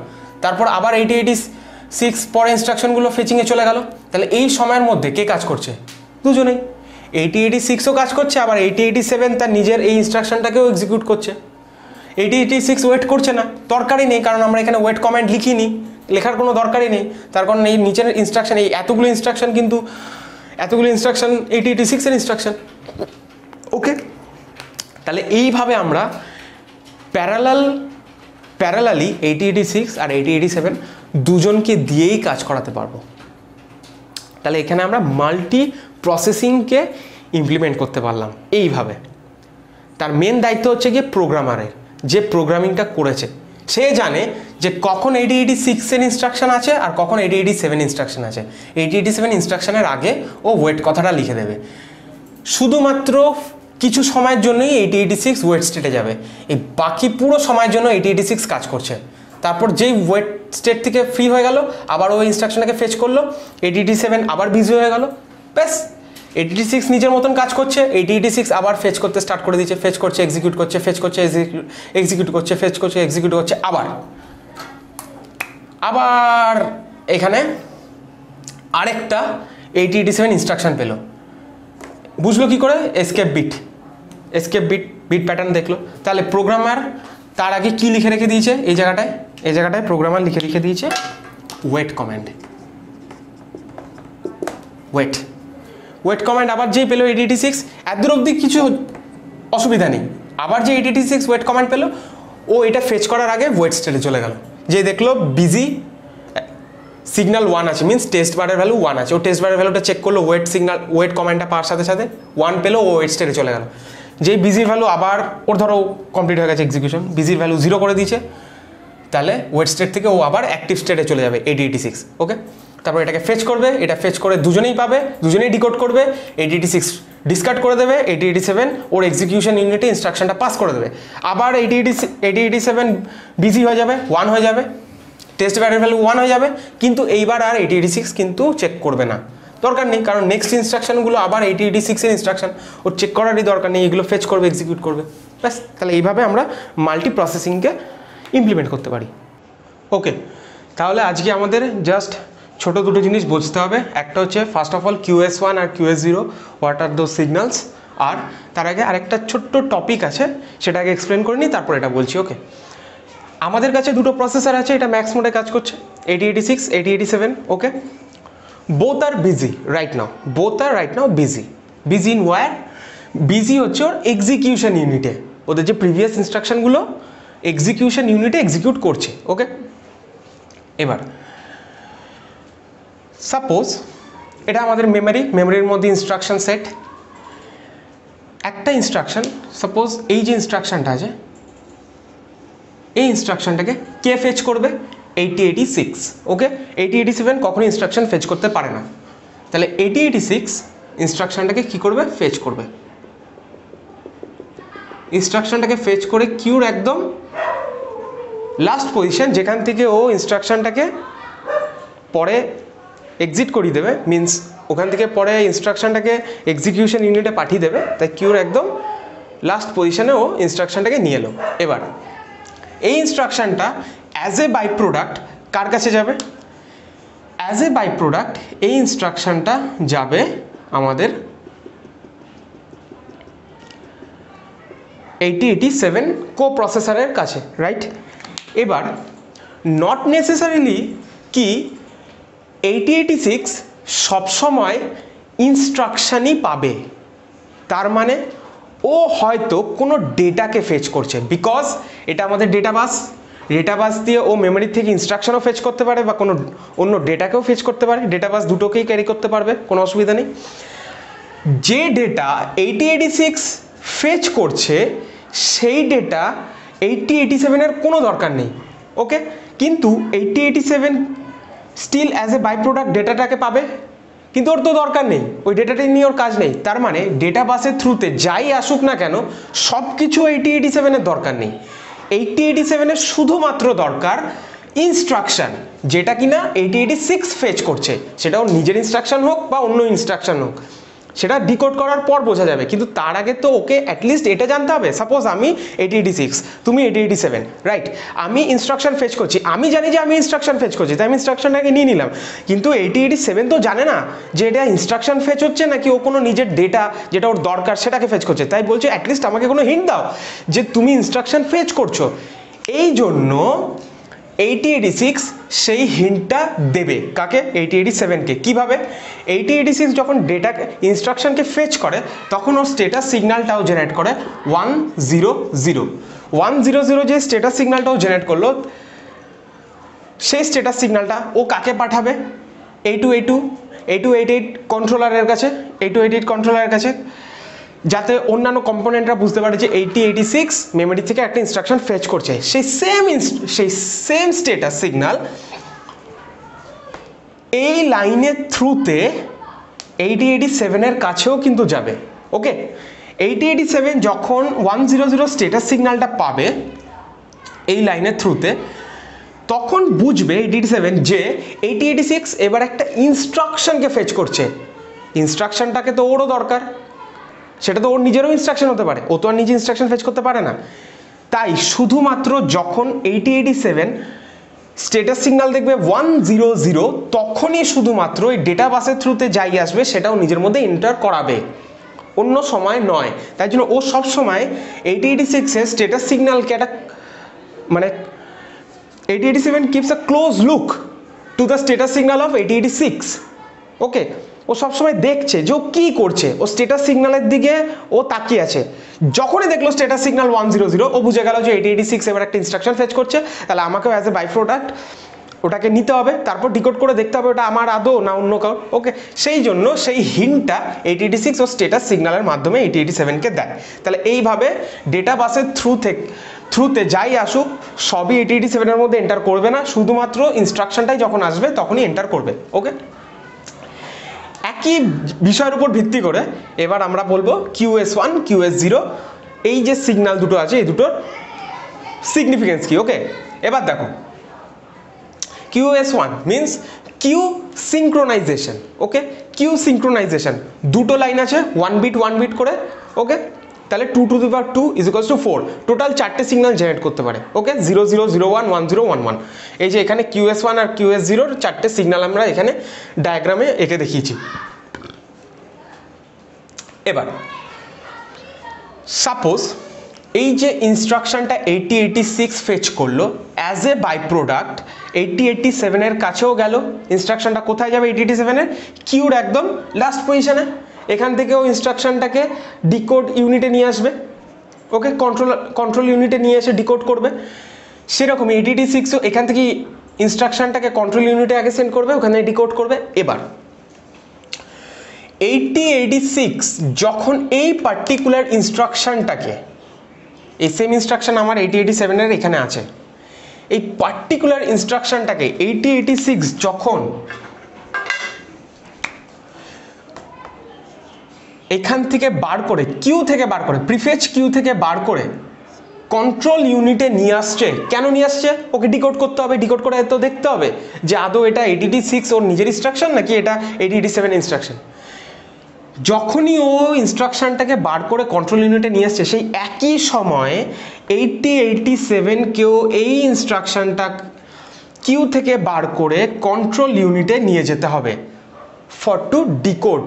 তারপর আবার 8086 পরে ইনস্ট্রাকশনগুলো ফেচিংয়ে চলে গেল, তাহলে এই সময়ের মধ্যে কে কাজ করছে? দুজনেই। 8086ও কাজ করছে, আবার 8087 তার নিজের এই ইনস্ট্রাকশনটাকেও এক্সিকিউট করছে। 8086 ওয়েট করছে না, দরকারই নেই, কারণ আমরা এখানে ওয়েট কমেন্ট লিখিনি, লেখার কোনো দরকারই নেই। তার কারণ এই নিচের ইনস্ট্রাকশন, এই এতগুলো ইনস্ট্রাকশন 8086 এর ইনস্ট্রাকশন। ওকে, তাহলে এইভাবে আমরা প্যারালালি 8086 আর 8087 দুজনকে দিয়েই কাজ করাতে পারবো। তাহলে এখানে আমরা মাল্টি প্রসেসিংকে ইমপ্লিমেন্ট করতে পারলাম এইভাবে। তার মেন দায়িত্ব হচ্ছে গিয়ে প্রোগ্রামারের, যে প্রোগ্রামিংটা করেছে সে জানে যে কখন 8086 এর ইনস্ট্রাকশন আছে আর কখন 8087 ইনস্ট্রাকশন আছে। 8087 ইনস্ট্রাকশনের আগে ও ওয়েট কথাটা লিখে দেবে। শুধুমাত্র কিছু সময়ের জন্যই 8086 ওয়েট স্টেটে যাবে, এই বাকি পুরো সময়ের জন্য 8086 কাজ করছে। তারপর যেই ওয়েট স্টেট থেকে ফ্রি হয়ে গেল, আবার ওই ইনস্ট্রাকশনটাকে ফেচ করলো, 8087 আবার বিজি হয়ে গেল, ব্যাস 8086 নিজের মতন কাজ করছে। 8086 আবার ফেচ করতে স্টার্ট করে দিচ্ছে, ফেচ করছে, এক্সিকিউট করছে, ফেচ করছে, এক্সিকিউট করছে, ফেচ করছে, এক্সিকিউট করছে। আবার এখানে আরেকটা 8087 ইনস্ট্রাকশন পেলো, বুঝলো কি করে? এসকেপ বিট প্যাটার্ন দেখলো। তাহলে প্রোগ্রামার তার আগে কি লিখে রেখে দিয়েছে? এই জায়গাটায় প্রোগ্রামার লিখে দিয়েছে ওয়েট কমান্ড। ওয়েট কমান্ড আবার যেই পেলো 8086, এত দূর অব্দি কিছু অসুবিধা নেই। আবার যে 8086 ওয়েট কমান্ড পেলো, ও এটা ফেচ করার আগে ওয়েট স্টেটে চলে গেল, যে দেখলো বিজি সিগন্যাল 1 আছে, মিনস টেস্ট বারের ভ্যালু 1 আছে। ও টেস্ট বারের ভ্যালুটা চেক করলো, ওয়েট কমান্ডটা পাওয়ার সাথে সাথে 1 পেলো, ও ওয়েট স্টেটে চলে গেল। যেই বিজির ভ্যালু আবার ওর ধরো কমপ্লিট হয়ে গেছে এক্সিকিউশন, বিজির ভ্যালু 0 করে দিয়েছে, তাহলে ওয়েট স্টেট থেকে ও আবার অ্যাক্টিভ স্টেটে চলে যাবে 8086। ওকে, তারপর এটাকে ফেচ করবে, এটা ফেচ করে দুজনেই পাবে, দুজনেই ডিকোড করবে, 8086 ডিসকার্ড করে দেবে, 8087 ওর এক্সিকিউশন ইউনিটে ইনস্ট্রাকশনটা পাস করে দেবে। আবার 8087 বিজি হয়ে যাবে, 1 হয়ে যাবে, টেস্ট ভ্যালুর ভ্যালু 1 হয়ে যাবে, কিন্তু এইবার আর 8086 কিন্তু চেক করবে না, দরকার নেই, কারণ নেক্সট ইনস্ট্রাকশনগুলো আবার 8086 এর ইনস্ট্রাকশন, ওর চেক করারই দরকার নেই, এগুলো ফেচ করবে, এক্সিকিউট করবে, ব্যাস। তাহলে এইভাবে আমরা মাল্টি প্রসেসিংকে ইমপ্লিমেন্ট করতে পারি। ওকে, তাহলে আজকে আমাদের জাস্ট ছোটো দুটো জিনিস বুঝতে হবে। একটা হচ্ছে ফার্স্ট অফ অল QS1 আর QS0, what are those signals. আর তার আগে আরেকটা ছোট্ট টপিক আছে, সেটাকে এক্সপ্লেন করে নিই, তারপর এটা বলছি। ওকে, আমাদের কাছে দুটো প্রসেসর আছে, এটা ম্যাক্স মোডে কাজ করছে, 8086, 8087। Okay, both are busy right now, busy in where? Busy হচ্ছে ওর এক্সিকিউশন ইউনিটে, ওদের যে প্রিভিয়াস ইনস্ট্রাকশনগুলো এক্সিকিউশন ইউনিটে এক্সিকিউট করছে। ওকে, এবার সাপোজ এটা আমাদের মেমোরির মধ্যে ইনস্ট্রাকশন সেট, একটা ইনস্ট্রাকশন, সাপোজ এই যে ইনস্ট্রাকশনটা আছে, এই ইনস্ট্রাকশনটাকে কে ফেচ করবে? 8086। ওকে, 8087 কখনো ইনস্ট্রাকশন ফেচ করতে পারে না, তাহলে 8086 ইনস্ট্রাকশনটাকে কি করবে? ফেচ করবে। ইনস্ট্রাকশনটাকে ফেচ করে কিউর একদম লাস্ট পজিশন, যেখান থেকে ও ইনস্ট্রাকশনটাকে পরে এক্সিট করিয়ে দেবে, মিনস ওখান থেকে পরে ইনস্ট্রাকশনটাকে এক্সিকিউশন ইউনিটে পাঠিয়ে দেবে, তাই কিউর একদম লাস্ট পজিশনে ও ইনস্ট্রাকশনটাকে নিয়ে এলো। এবার এই ইনস্ট্রাকশনটা অ্যাজ এ বাই প্রোডাক্ট কার কাছে যাবে? অ্যাজ এ বাই প্রোডাক্ট এই ইনস্ট্রাকশনটা যাবে আমাদের 8087 কো প্রসেসরের কাছে, রাইট? এবার নট নেসেসারিলি কি 8086 সবসময় ইনস্ট্রাকশনই পাবে, তার মানে ও হয়তো কোনো ডেটাকে ফেচ করছে, বিকজ এটা আমাদের ডেটাবাস দিয়ে ও মেমোরি থেকে ইনস্ট্রাকশনও ফেচ করতে পারে বা কোনো অন্য ডেটাকেও ফেচ করতে পারে, ডেটাবাস দুটোকেই ক্যারি করতে পারবে, কোনো অসুবিধা নেই। যে ডেটা 8086 ফেচ করছে সেই ডেটা 8087 এর কোনো দরকার নেই। ওকে, কিন্তু 8087 still as a by product ডেটাটাকে পাবে, কিন্তু ওর তো দরকার নেই, ওই ডেটাটা নিয়ে ওর কাজ নেই। তার মানে ডেটা বাসের থ্রুতে যাই আসুক না কেন সব কিছু 8087 এর দরকার নেই। 8087 এর শুধুমাত্র দরকার ইনস্ট্রাকশন, যেটা কিনা 8086 ফেচ করছে, সেটা ওর নিজের ইনস্ট্রাকশন হোক বা অন্য ইনস্ট্রাকশন হোক, সেটা ডিকোড করার পর বোঝা যাবে। কিন্তু তার আগে তো ওকে অ্যাটলিস্ট এটা জানতে হবে, সাপোজ আমি 8086, তুমি 8087, রাইট? আমি ইনস্ট্রাকশন ফেচ করছি, আমি জানি যে আমি ইনস্ট্রাকশন ফেচ করছি, তাই আমি ইনস্ট্রাকশনটাকে নিয়ে নিলাম, কিন্তু 8087 তো জানে না যে এটা ইনস্ট্রাকশন ফেচ হচ্ছে নাকি ও কোনো নিজের ডেটা যেটা ওর দরকার সেটাকে ফেচ করছে। তাই বলছে অ্যাটলিস্ট আমাকে কোনো হিন্ট দাও যে তুমি ইনস্ট্রাকশন ফেচ করছো। এই জন্য 8086 সেই হিন্টটা দেবে কাকে? 8087কে। কিভাবে? 8086 যখন ডেটা ইনস্ট্রাকশনকে ফেচ করে তখন ওর স্ট্যাটাস সিগন্যালটাও জেনারেট করে 100 যে স্ট্যাটাস সিগন্যালটাও জেনারেট করলো, সেই স্ট্যাটাস সিগন্যালটা ও কাকে পাঠাবে? 8288 কন্ট্রোলারের কাছে, 8288 কন্ট্রোলারের কাছে, যাতে অন্যান্য কম্পোনেন্টরা বুঝতে পারে যে 8086 মেমোরি থেকে একটা ইনস্ট্রাকশন ফেচ করছে। সেই সেম স্ট্যাটাস সিগন্যাল এই লাইনের থ্রুতে 8087 এর কাছেও কিন্তু যাবে। ওকে, 8087 যখন 100 স্ট্যাটাস সিগন্যালটা পাবে এই লাইনের থ্রুতে, তখন বুঝবে 8087 যে 8086 এবার একটা ইনস্ট্রাকশনকে ফেচ করছে। ইনস্ট্রাকশনটাকে তো ওরও দরকার, সেটা তো ওর নিজেরও ইনস্ট্রাকশন হতে পারে, ও তো আর নিজে ইনস্ট্রাকশন ফেচ করতে পারে না। তাই শুধুমাত্র যখন 8087 স্ট্যাটাস সিগন্যাল দেখবে 100, তখনই শুধুমাত্র ওই ডেটা বাসের থ্রুতে যাই আসবে সেটাও নিজের মধ্যে এন্টার করাবে, অন্য সময় নয়। তাই জন্য ও সবসময় 8086 এর স্ট্যাটাস সিগন্যালকে একটা মানে 8087 keeps a close look to the status signal of 8086। ওকে, ও সবসময় দেখছে যে ও কী করছে, ও স্ট্যাটাস সিগন্যালের দিকে ও তাকিয়ে আছে। যখনই দেখলো স্ট্যাটাস সিগন্যাল 100, ও বুঝে গেল যে 8086 এবার একটা ইনস্ট্রাকশন ফেচ করছে, তাহলে আমাকেও অ্যাজ এ বাই প্রোডাক্ট ওটাকে নিতে হবে, তারপর ডিকোড করে দেখতে হবে ওটা আমার আদৌ না অন্য কাউ। ওকে, সেই জন্য সেই হিন্টটা 8086 ও স্ট্যাটাস সিগন্যালের মাধ্যমে 8087কে দেয়। তাহলে এইভাবে ডেটা বাসের থ্রুতে যাই আসুক সবই 8087 এর মধ্যে এন্টার করবে না, শুধুমাত্র ইনস্ট্রাকশনটাই যখন আসবে তখনই এন্টার করবে। ওকে, একই বিষয়ের উপর ভিত্তি করে এবার আমরা বলবো QS1, QS0, এই যে সিগন্যাল দুটো আছে এই দুটোর সিগনিফিকেন্স কি। ওকে, এবার দেখো QS1 means queue synchronization. Okay, queue synchronization, দুটো লাইন আছে 1 বিট করে, ওকে, তাহলে 2 to the power 2 is equals to 4, total 4টে সিগন্যাল জেনারেট করতে পারে, ওকে, 0 0 0 1 1 0 1 1। এই যে এখানে QS1 আর QS0 4টে সিগন্যাল আমরা এখানে ডায়াগ্রামে এঁকে দেখিয়েছি। এবার সাপোজ এই যে ইনস্ট্রাকশনটা 8086 ফেচ করলো, অ্যাজ এ বাই প্রোডাক্ট 8087 এর কাছেও গেল। ইনস্ট্রাকশনটা কোথায় যাবে 8087 এর? কিউর একদম লাস্ট পজিশনে। এখান থেকেও ইনস্ট্রাকশনটাকে ডিকোড ইউনিটে নিয়ে আসবে, ওকে, কন্ট্রোল ইউনিটে নিয়ে এসে ডিকোড করবে। সেরকম 8086ও এখান থেকে ইনস্ট্রাকশনটাকে কন্ট্রোল ইউনিটে আগে সেন্ড করবে, ওখানে ডিকোড করবে। এবার 8086 যখন এই পার্টিকুলার ইনস্ট্রাকশনটাকে, এই সেম ইনস্ট্রাকশন আমার 8087 এর এখানে আছে, এই পার্টিকুলার ইনস্ট্রাকশনটাকে 8086 যখন এখান থেকে বার করে, কিউ থেকে বার করে, প্রিফেচ কিউ থেকে বার করে কন্ট্রোল ইউনিটে নিয়ে আসছে, কেন নিয়ে আসছে? ওকে ডিকোড করতে হবে, ডিকোড করে তো দেখতে হবে যে আদৌ এটা 8086 ওর নিজের ইনস্ট্রাকশন নাকি এটা 8087 ইনস্ট্রাকশন। যখনই ও ইনস্ট্রাকশনটাকে বার করে কন্ট্রোল ইউনিটে নিয়ে আসছে, সেই একই সময়ে 8087কেও এই ইনস্ট্রাকশনটা কিউ থেকে বার করে কন্ট্রোল ইউনিটে নিয়ে যেতে হবে ফর টু ডিকোড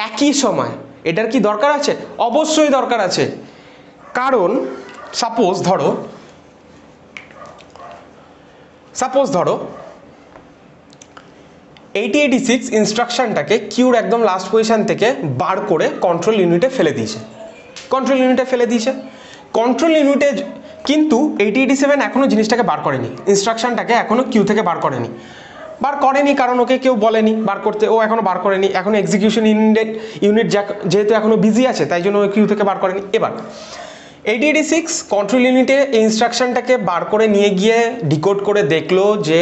একই সময়। এটার কি দরকার আছে? অবশ্যই দরকার আছে, কারণ সাপোজ ধরো 8086 ইনস্ট্রাকশনটাকে কিউর একদম লাস্ট পজিশন থেকে বার করে কন্ট্রোল ইউনিটে ফেলে দিয়েছে, কন্ট্রোল ইউনিটে কিন্তু 8087 এখনো জিনিসটাকে বার করেনি, ইনস্ট্রাকশনটাকে এখনো কিউ থেকে বার করেনি, কারণ ওকে কেউ বলেনি বার করতে, ও এখনো বার করেনি, এখনো এক্সিকিউশন ইউনিট যেহেতু এখনো বিজি আছে তাই জন্য ও কিউ থেকে বার করেনি। এবার 8086 কন্ট্রোল ইউনিটে এই ইনস্ট্রাকশনটাকে বার করে নিয়ে গিয়ে ডিকোড করে দেখলো যে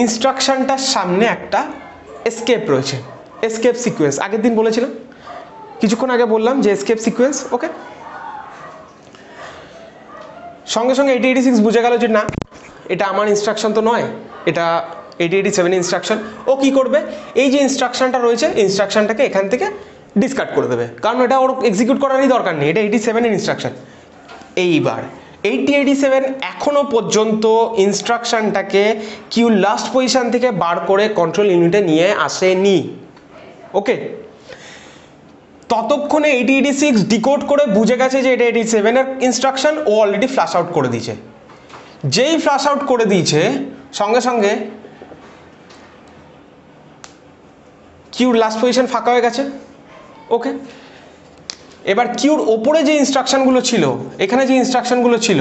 ইনস্ট্রাকশনটার সামনে একটা এসকেপ রয়েছে, এসকেপ সিকোয়েন্স। আগের দিন বলেছিলাম, কিছুক্ষণ আগে বললাম যে এসকেপ সিকোয়েন্স, ওকে। সঙ্গে সঙ্গে 8086 বুঝে গেল যে না, এটা আমার ইনস্ট্রাকশন তো নয়, এটা 8087 ইনস্ট্রাকশন। ও কি করবে? এই যে ইনস্ট্রাকশনটা রয়েছে, ইনস্ট্রাকশনটাকে এখান থেকে ডিসকার্ড করে দেবে, কারণ এটা ওর এক্সিকিউট করারই দরকার নেই, এটা 87 এর ইনস্ট্রাকশন। এইবার 8087 এখনো পর্যন্ত ইনস্ট্রাকশনটাকে কিউ লাস্ট পজিশন থেকে বার করে কন্ট্রোল ইউনিটে নিয়ে আসেনি, ওকে। ততক্ষণে 8086 ডিকোড করে বুঝে গেছে যে এটা 87 এর ইনস্ট্রাকশন, ও অলরেডি ফ্ল্যাশ আউট করে দিয়েছে। যেই ফ্ল্যাশ আউট করে দিয়েছে সঙ্গে সঙ্গে কিউর লাস্ট পজিশন ফাঁকা হয়ে গেছে, ওকে। এবার কিউর ওপরে যে ইনস্ট্রাকশনগুলো ছিল, এখানে যে ইনস্ট্রাকশনগুলো ছিল,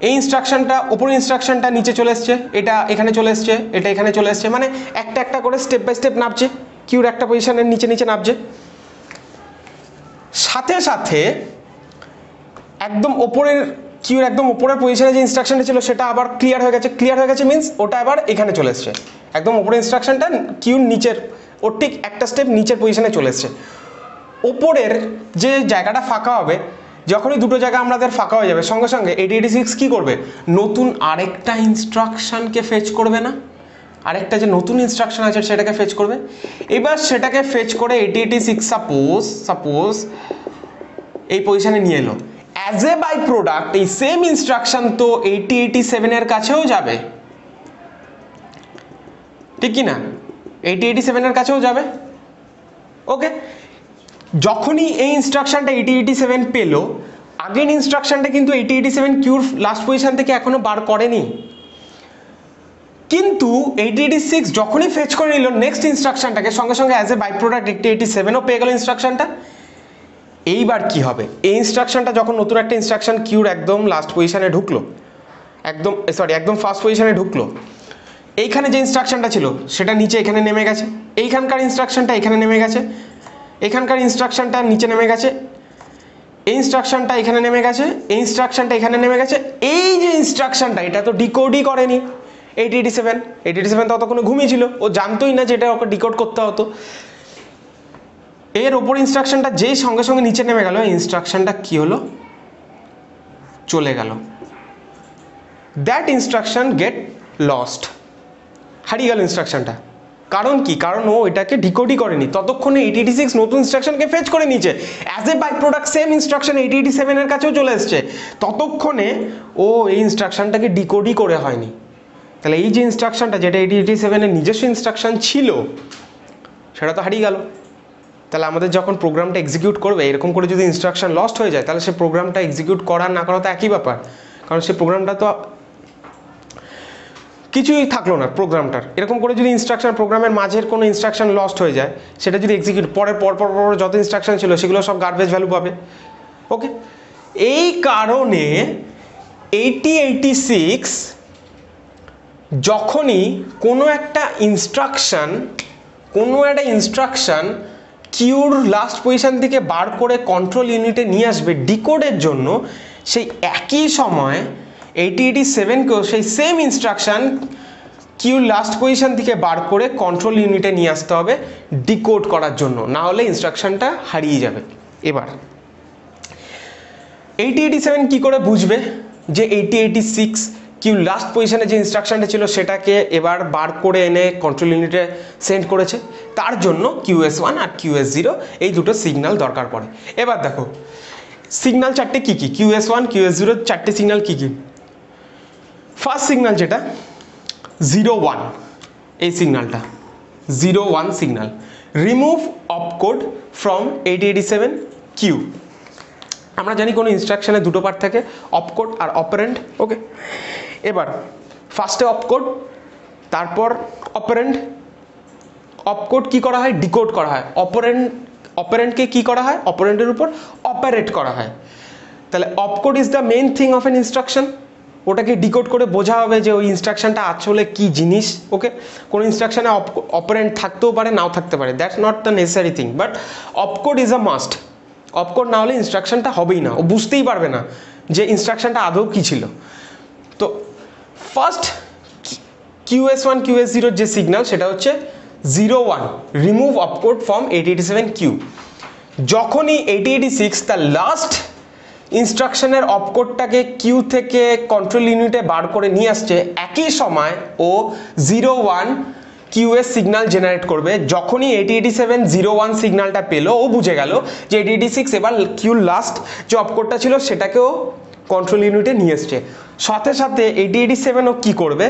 এই ইনস্ট্রাকশনটা, ওপরের ইনস্ট্রাকশনটা নিচে চলে এসছে, এটা এখানে চলে এসছে, এটা এখানে চলে এসছে, মানে একটা একটা করে স্টেপ বাই স্টেপ নামছে, কিউর একটা পজিশনের নিচে নিচে নামছে। সাথে সাথে একদম ওপরের কিউর একদম ওপরের পজিশনে যে ইনস্ট্রাকশনটা ছিল সেটা আবার ক্লিয়ার হয়ে গেছে, মিন্স ওটা আবার এখানে চলে এসছে, একদম ওপরের ইনস্ট্রাকশনটা কিউর নিচের, ওর ঠিক একটা স্টেপ নিচের পজিশনে চলে এসছে। ওপরের যে জায়গাটা ফাঁকা হবে, যখনই দুটো জায়গা আমাদের ফাঁকা হয়ে যাবে, সঙ্গে সঙ্গে 8086 কি করবে? নতুন আরেকটা ইনস্ট্রাকশনকে ফেচ করবে না, আরেকটা যে নতুন ইনস্ট্রাকশন আছে সেটাকে ফেচ করবে। এবার সেটাকে ফেচ করে 8086 সাপোজ এই পজিশনে নিয়ে এলো, অ্যাজ এ বাই প্রোডাক্ট এই সেম ইনস্ট্রাকশন তো 8087 এর কাছেও যাবে, ঠিক কি না? 8087 এর কাছেও যাবে, ওকে। যখনই এই ইনস্ট্রাকশনটা 8087 পেলো, আগের ইনস্ট্রাকশনটা কিন্তু 8087 কিউর লাস্ট পজিশন থেকে এখনো বার করেনি, কিন্তু 8086 যখনই ফেচ করে নিল নেক্সট ইনস্ট্রাকশনটাকে, সঙ্গে সঙ্গে অ্যাজ এ বাই প্রোডাক্ট 8087ও পেয়ে গেল ইনস্ট্রাকশনটা। এইবার কি হবে? এই ইনস্ট্রাকশনটা যখন নতুন একটা ইনস্ট্রাকশন কিউর একদম লাস্ট পজিশনে ঢুকলো, একদম ফার্স্ট পজিশনে ঢুকলো, এইখানে যে ইনস্ট্রাকশনটা ছিল সেটা নিচে এখানে নেমে গেছে, এইখানকার ইনস্ট্রাকশনটা এখানে নেমে গেছে, এখানকার ইনস্ট্রাকশনটা নিচে নেমে গেছে, এই ইনস্ট্রাকশনটা এখানে নেমে গেছে, এই ইনস্ট্রাকশনটা এখানে নেমে গেছে। এই যে ইনস্ট্রাকশনটা, এটা তো ডিকোডই করেনি 8087 ততক্ষণে ঘুমিয়েছিল, ও জানতোই না যে এটা ওকে ডিকোড করতে হতো। এর ওপর ইনস্ট্রাকশনটা যেই সঙ্গে সঙ্গে নিচে নেমে গেল, ইনস্ট্রাকশনটা কি হলো? চলে গেল। দ্যাট ইনস্ট্রাকশন গেট লস্ট, হারিয়ে গেল ইনস্ট্রাকশনটা, কারণ কি, কারণ ও এটাকে ডিকোডই করেনি, ততক্ষণে 8086 নতুন ইনস্ট্রাকশনকে ফেচ করে নিয়েছে, as a by product same instruction 8087 এর কাছেও চলে এসছে, ততক্ষণে ও এই ইনস্ট্রাকশনটাকে ডিকোডই করে হয়নি। তাহলে এই যে ইনস্ট্রাকশনটা, যেটা 8087 এর নিজস্ব ইনস্ট্রাকশন ছিল, সেটা তো হারিয়ে গেল। তাহলে আমাদের যখন প্রোগ্রামটা এক্সিকিউট করবে, এরকম করে যদি ইনস্ট্রাকশন লস্ট হয়ে যায়, তাহলে সে প্রোগ্রামটা এক্সিকিউট করা না করা তো একই ব্যাপার, কারণ সে প্রোগ্রামটা তো কিছুই থাকলো না প্রোগ্রামটার। এরকম করে যদি ইনস্ট্রাকশন, প্রোগ্রামের মাঝের কোনো ইনস্ট্রাকশন লস্ট হয়ে যায়, সেটা যদি এক্সিকিউট পরের পর যত ইনস্ট্রাকশন ছিল সেগুলো সব গার্বেজ ভ্যালু পাবে। ওকে, এই কারণে 8086 যখনই কোনো একটা ইনস্ট্রাকশন কিউর লাস্ট পজিশন থেকে বার করে কন্ট্রোল ইউনিটে নিয়ে আসবে ডিকোডের জন্য, সেই একই সময় 8087কেও সেই সেম ইনস্ট্রাকশন কিউর লাস্ট পজিশন থেকে বার করে কন্ট্রোল ইউনিটে নিয়ে আসতে হবে ডিকোড করার জন্য, না হলে ইনস্ট্রাকশনটা হারিয়ে যাবে। এবার 8087 কি করে বুঝবে যে 8086 কিউ লাস্ট পজিশনে যে ইনস্ট্রাকশনটা ছিল সেটাকে এবার বার করে এনে কন্ট্রোল ইউনিটে সেন্ড করেছে? তার জন্য QS1 আর QS0 এই দুটো সিগন্যাল দরকার পড়ে। এবার দেখো সিগন্যাল চারটে কি কি, QS1 QS0 চারটে সিগন্যাল কি কি। ফার্স্ট সিগন্যাল যেটা 01, এই সিগন্যালটা 01 signal, remove opcode from 8087 queue. আমরা জানি কোনো ইনস্ট্রাকশনে দুটো পার্ট থাকে, অপকোড আর অপারেন্ড। ওকে, এবার ফার্স্টে অপকোড, তারপর অপারেন্ড। অপকোড কি করা হয়? ডিকোড করা হয়। অপারেন্ডকে কি করা হয়? অপারেন্ডের উপর অপারেট করা হয়। তাহলে opcode is the main thing of N instruction. ওটাকে ডিকোড করে বোঝা হবে যে ওই ইনস্ট্রাকশনটা আসলে কি জিনিস। ওকে, কোনো ইনস্ট্রাকশনে অপারেন্ড থাকতেও পারে, নাও থাকতে পারে, that's not the necessary thing, but opcode is a must. Opcode না হলে ইনস্ট্রাকশনটা হবেই না, ও বুঝতেই পারবে না যে ইনস্ট্রাকশনটা আদৌ কী ছিল। তো ফার্স্ট QS1 QS0 যে সিগন্যাল সেটা হচ্ছে 01, রিমুভ অপকোড ফ্রম 8087 কিউ। যখনই 8086 তার লাস্ট ইনস্ট্রাকশনের অপকোডটাকে কিউ থেকে কন্ট্রোল ইউনিটে বার করে নিয়ে আসছে, একই সময় ও 01 QS সিগন্যাল জেনারেট করবে। যখনই 8087 01 সিগন্যালটা পেলো, ও বুঝে গেল যে 8086 এবার কিউর লাস্ট যে অপকোডটা ছিল সেটাকেও কন্ট্রোল ইউনিটে নিয়ে এসছে। সাথে সাথে 8087 ও কী করবে,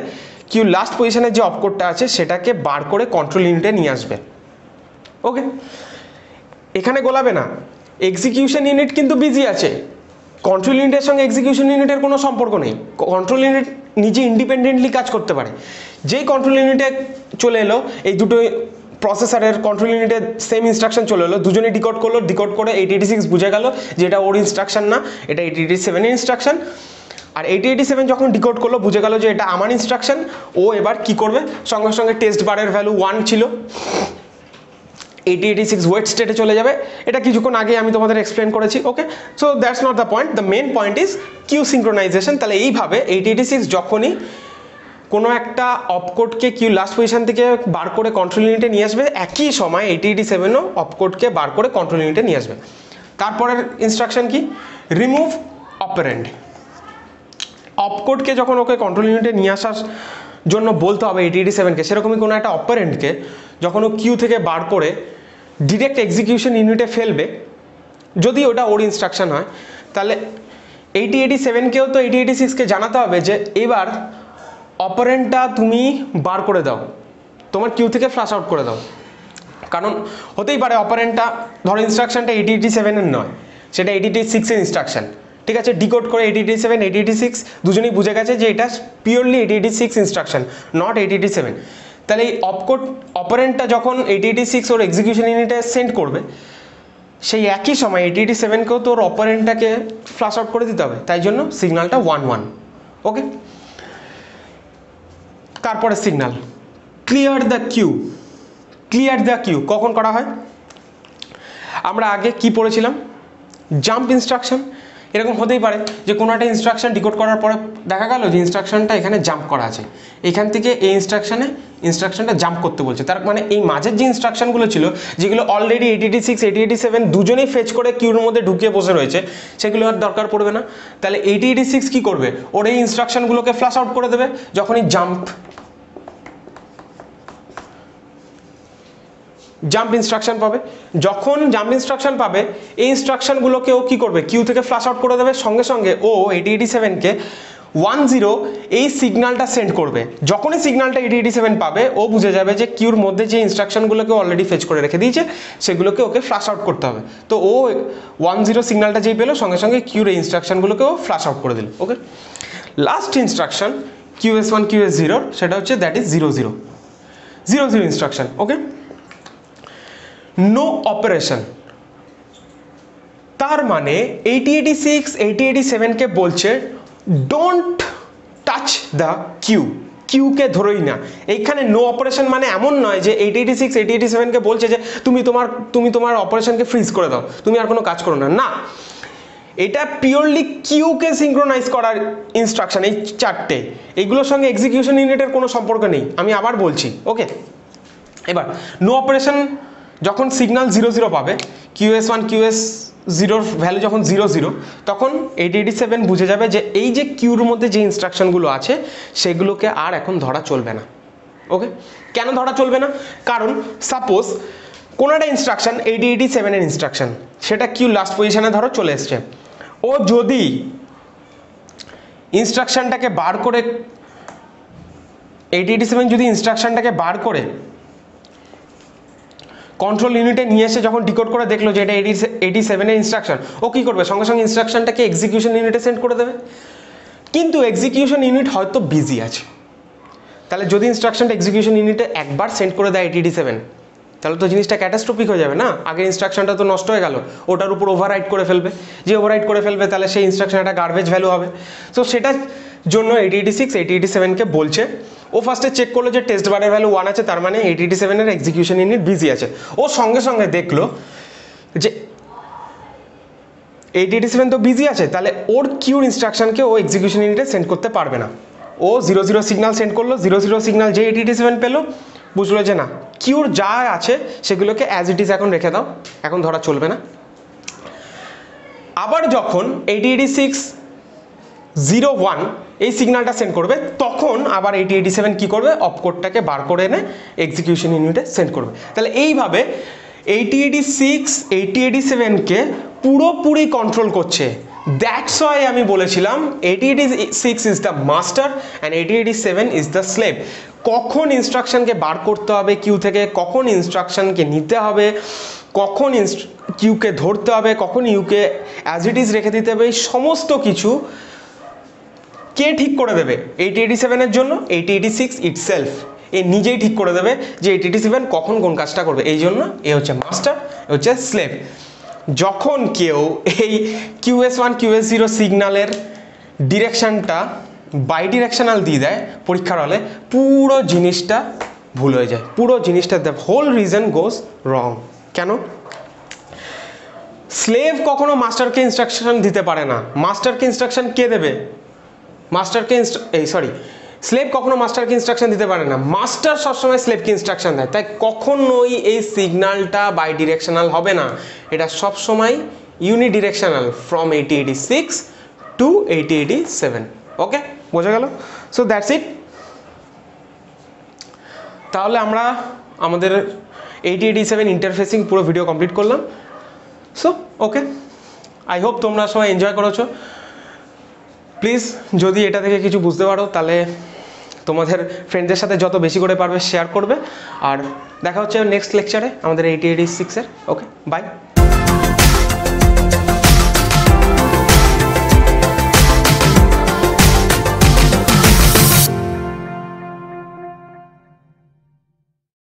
কিউ লাস্ট পজিশনের যে অপকোডটা আছে সেটাকে বার করে কন্ট্রোল ইউনিটে নিয়ে আসবে। ওকে, এখানে গোলাবে না, এক্সিকিউশন ইউনিট কিন্তু বিজি আছে, কন্ট্রোল ইউনিটের সঙ্গে এক্সিকিউশন ইউনিটের কোনো সম্পর্ক নেই। কন্ট্রোল ইউনিট নিজে ইন্ডিপেন্ডেন্টলি কাজ করতে পারে। যেই কন্ট্রোল ইউনিটে চলে এলো, এই দুটো প্রসেসরের কন্ট্রোল ইউনিটে সেম ইনস্ট্রাকশন চলে এলো, দুজনে ডিকোড করলো, ডিকোড করে 8086 বুঝে গেল যে এটা ওর ইনস্ট্রাকশন না, এটা 8087 এর ইনস্ট্রাকশন। আর 8087 যখন ডিকোড করলো, বুঝে গেল যে এটা আমার ইনস্ট্রাকশন, ও এবার কি করবে, সঙ্গে সঙ্গে টেস্ট বারের ভ্যালু 1 ছিল, 8086 ওয়েট স্টেটে চলে যাবে। এটা কিছুক্ষণ আগে আমি তোমাদের এক্সপ্লেন করেছি। Okay, so that's not the point, the main point is queue synchronization. তাহলে এইভাবে 8086 যখনই কোনো একটা অপকোডকে কিউ লাস্ট পজিশন থেকে বার করে কন্ট্রোল ইউনিটে নিয়ে আসবে, একই সময় 8087ও অপকোডকে বার করে কন্ট্রোল ইউনিটে নিয়ে আসবে। তারপরের ইনস্ট্রাকশন কি? Remove operand. অপকোডকে যখন ওকে কন্ট্রোল ইউনিটে নিয়ে আসার জন্য বলতে হবে 8087কে, সেরকমই কোনো একটা অপারেন্টকে যখন ও কিউ থেকে বার করে ডিরেক্ট এক্সিকিউশন ইউনিটে ফেলবে, যদি ওটা ওর ইনস্ট্রাকশন হয়, তাহলে 8087কেও তো 8086কে জানাতে হবে যে এবার অপারেন্টটা তুমি বার করে দাও, তোমার কিউ থেকে ফ্লাশ আউট করে দাও। কারণ হতেই পারে অপারেন্টটা, ধরো ইনস্ট্রাকশনটা 8087 এর নয়, সেটা 8086 এর ইনস্ট্রাকশন, ঠিক আছে। ডিকোড করে 8087 8086 দুজনেই বুঝে গেছে যে এটা পিওরলি 8086 ইনস্ট্রাকশন, নট 8087। তাহলে এই অপারেন্টটা যখন 8086 ওর এক্সিকিউশন ইউনিটে সেন্ড করবে, সেই একই সময় 8087কেও তো ওর অপারেন্টটাকে ফ্লাশ আউট করে দিতে হবে, তাই জন্য সিগন্যালটা 11। ওকে, তারপরে signal clear the queue. Clear the queue কখন করা হয়? আমরা আগে কি পড়েছিলাম? Jump instruction. এরকম হতেই পারে যে কোনো একটা ইনস্ট্রাকশন ডিকোড করার পরে দেখা গেল যে ইনস্ট্রাকশনটা এখানে জাম্প করা আছে, এখান থেকে এই ইনস্ট্রাকশনটা জাম্প করতে বলছে। তার মানে এই মাঝের যে ইনস্ট্রাকশনগুলো ছিল, যেগুলো অলরেডি 8086 8087 দুজনেই ফেচ করে কিউর মধ্যে ঢুকিয়ে বসে রয়েছে, সেগুলো আর দরকার পড়বে না। তাহলে 8086 কি করবে? ওর এই ইনস্ট্রাকশনগুলোকে ফ্লাশ আউট করে দেবে যখনই জাম্প জাম্প ইনস্ট্রাকশন পাবে। যখন জাম্প ইনস্ট্রাকশন পাবে এই ইনস্ট্রাকশনগুলোকে ও কী করবে, কিউ থেকে ফ্লাশ আউট করে দেবে, সঙ্গে সঙ্গে ও 8087কে 10 এই সিগন্যালটা সেন্ড করবে। যখনই সিগন্যালটা 8087 পাবে ও বুঝে যাবে যে কিউর মধ্যে যে ইনস্ট্রাকশনগুলোকে অলরেডি ফেচ করে রেখে দিয়েছে সেগুলোকে ওকে ফ্লাশ আউট করতে হবে। তো ও 10 সিগন্যালটা যেই পেলো সঙ্গে সঙ্গে কিউর এই ইনস্ট্রাকশনগুলোকে ও ফ্লাশ আউট করে দিল। ওকে, লাস্ট ইনস্ট্রাকশন QS1 QS0 সেটা হচ্ছে that is 00 instruction. Okay, no operation, তার মানে 8086 8087কে বলছে ডোন্ট টাচ দ্য কিউকে ধরোই না। এইখানে নো অপারেশন মানে এমন নয় যে 8086 8087কে বলছে যে তুমি তোমার অপারেশনকে ফ্রিজ করে দাও, তুমি আর কোনো কাজ করো না, না, এটা পিওরলি কিউকে সিঙ্ক্রোনাইজ করার ইনস্ট্রাকশন। এই চারটে, এইগুলোর সঙ্গে এক্সিকিউশন ইউনিটের কোনো সম্পর্ক নেই, আমি আবার বলছি। ওকে, এবার নো অপারেশন যখন সিগন্যাল 00 পাবে, QS1 QS0 ভ্যালু যখন 00, তখন 8087 বুঝে যাবে যে এই যে কিউর মধ্যে যে ইনস্ট্রাকশনগুলো আছে সেগুলোকে আর এখন ধরা চলবে না। ওকে, কেন ধরা চলবে না? কারণ সাপোজ কোনো একটা ইনস্ট্রাকশন 8087 ইনস্ট্রাকশন, সেটা কিউ লাস্ট পজিশনে ধরো চলে এসছে, ও যদি ইনস্ট্রাকশনটাকে বার করে 8087 যদি ইনস্ট্রাকশনটাকে বার করে কন্ট্রোল ইউনিটে নিয়ে এসে যখন ডিকোড করে দেখলো যে এটা 87 ইনস্ট্রাকশন, ও কী করবে, সঙ্গে সঙ্গে ইনস্ট্রাকশনটাকে এক্সিকিউশন ইউনিটে সেন্ড করে দেবে। কিন্তু এক্সিকিউশন ইউনিট হয়তো বিজি আছে, তাহলে যদি ইনস্ট্রাকশনটা এক্সিকিউশন ইউনিটে একবার সেন্ড করে দেয় 8087, তাহলে তো জিনিসটা ক্যাটাস্ট্রফিক হয়ে যাবে না, আগের ইনস্ট্রাকশনটা তো নষ্ট হয়ে গেল, ওটার উপর ওভাররাইট করে ফেলবে, যে ওভাররাইট করে ফেলবে তাহলে সেই ইনস্ট্রাকশন একটা গার্বেজ ভ্যালু হবে। সো সেটার জন্য 8086 8087কে বলছে, ও ফার্স্টে চেক করলো যে টেস্ট বারের ভ্যালু 1 আছে, তার মানে 8087 এক্সিকিউশন ইউনিট বিজি আছে। ও সঙ্গে সঙ্গে দেখলো যে 8087 তো বিজি আছে, তাহলে ওর কিউর ইনস্ট্রাকশনকে ও এক্সিকিউশন ইউনিটে সেন্ড করতে পারবে না। ও 00 সিগন্যাল সেন্ড করলো, 00 সিগন্যাল যে 8087 পেলো, বুঝলো যে না, কিউর যা আছে সেগুলোকে অ্যাজ ইট ইজ এখন রেখে দাও, এখন ধরা চলবে না। আবার যখন 8086-01 এই সিগন্যালটা সেন্ড করবে, তখন আবার 8087 কী করবে, অপকোডটাকে বার করে এনে এক্সিকিউশন ইউনিটে সেন্ড করবে। তাহলে এইভাবে 8086 8087কে পুরোপুরি কন্ট্রোল করছে। দ্যাটস ওয়াই আমি বলেছিলাম 8086 is the master and 8087 is the slave. কখন ইনস্ট্রাকশনকে বার করতে হবে কিউ থেকে, কখন ইনস্ট্রাকশনকে নিতে হবে, কখন কিউকে ধরতে হবে, কখন ইউকে অ্যাজ ইট ইজ রেখে দিতে হবে, এই সমস্ত কিছু কে ঠিক করে দেবে? 8087 জন্য 8086 ইটসেলফ, এ নিজেই ঠিক করে দেবে যে 8087 কখন কোন কাজটা করবে। এই জন্য এ হচ্ছে মাস্টার, এ হচ্ছে স্লেভ। যখন কেউ এই QS1 QS0 সিগন্যালের ডিরেকশনটা বাই ডিরেকশনাল দিয়ে দেয় পরীক্ষার হলে, পুরো জিনিসটা ভুল হয়ে যায়, পুরো জিনিসটা দ্য হোল রিজন গোজ রং। কেন? স্লেভ কখনো মাস্টারকে ইনস্ট্রাকশন দিতে পারে না। মাস্টারকে ইনস্ট্রাকশন কে দেবে? স্লেভ কখনো মাস্টারকে ইনস্ট্রাকশন দিতে পারে না, মাস্টার সবসময় স্লেভকে ইনস্ট্রাকশন দেয়। তাই কখনোই এই সিগন্যালটা বাই ডিরেকশনাল হবে না, এটা সবসময় ইউনিডিরেকশনাল ফ্রম 8086 টু 8087। ওকে, বোঝা গেল? So that's it. তাহলে আমরা আমাদের 8087 ইন্টারফেসিং পুরো ভিডিও কমপ্লিট করলাম। সো ওকে, আই হোপ তোমরা সবাই এনজয় করেছো। প্লিজ যদি এটা থেকে কিছু বুঝতে পারো তাহলে তোমাদের ফ্রেন্ডদের সাথে যত বেশি করে পারবে শেয়ার করবে। আর দেখা হচ্ছে নেক্সট লেকচারে আমাদের 8086-এর। ওকে, বাই।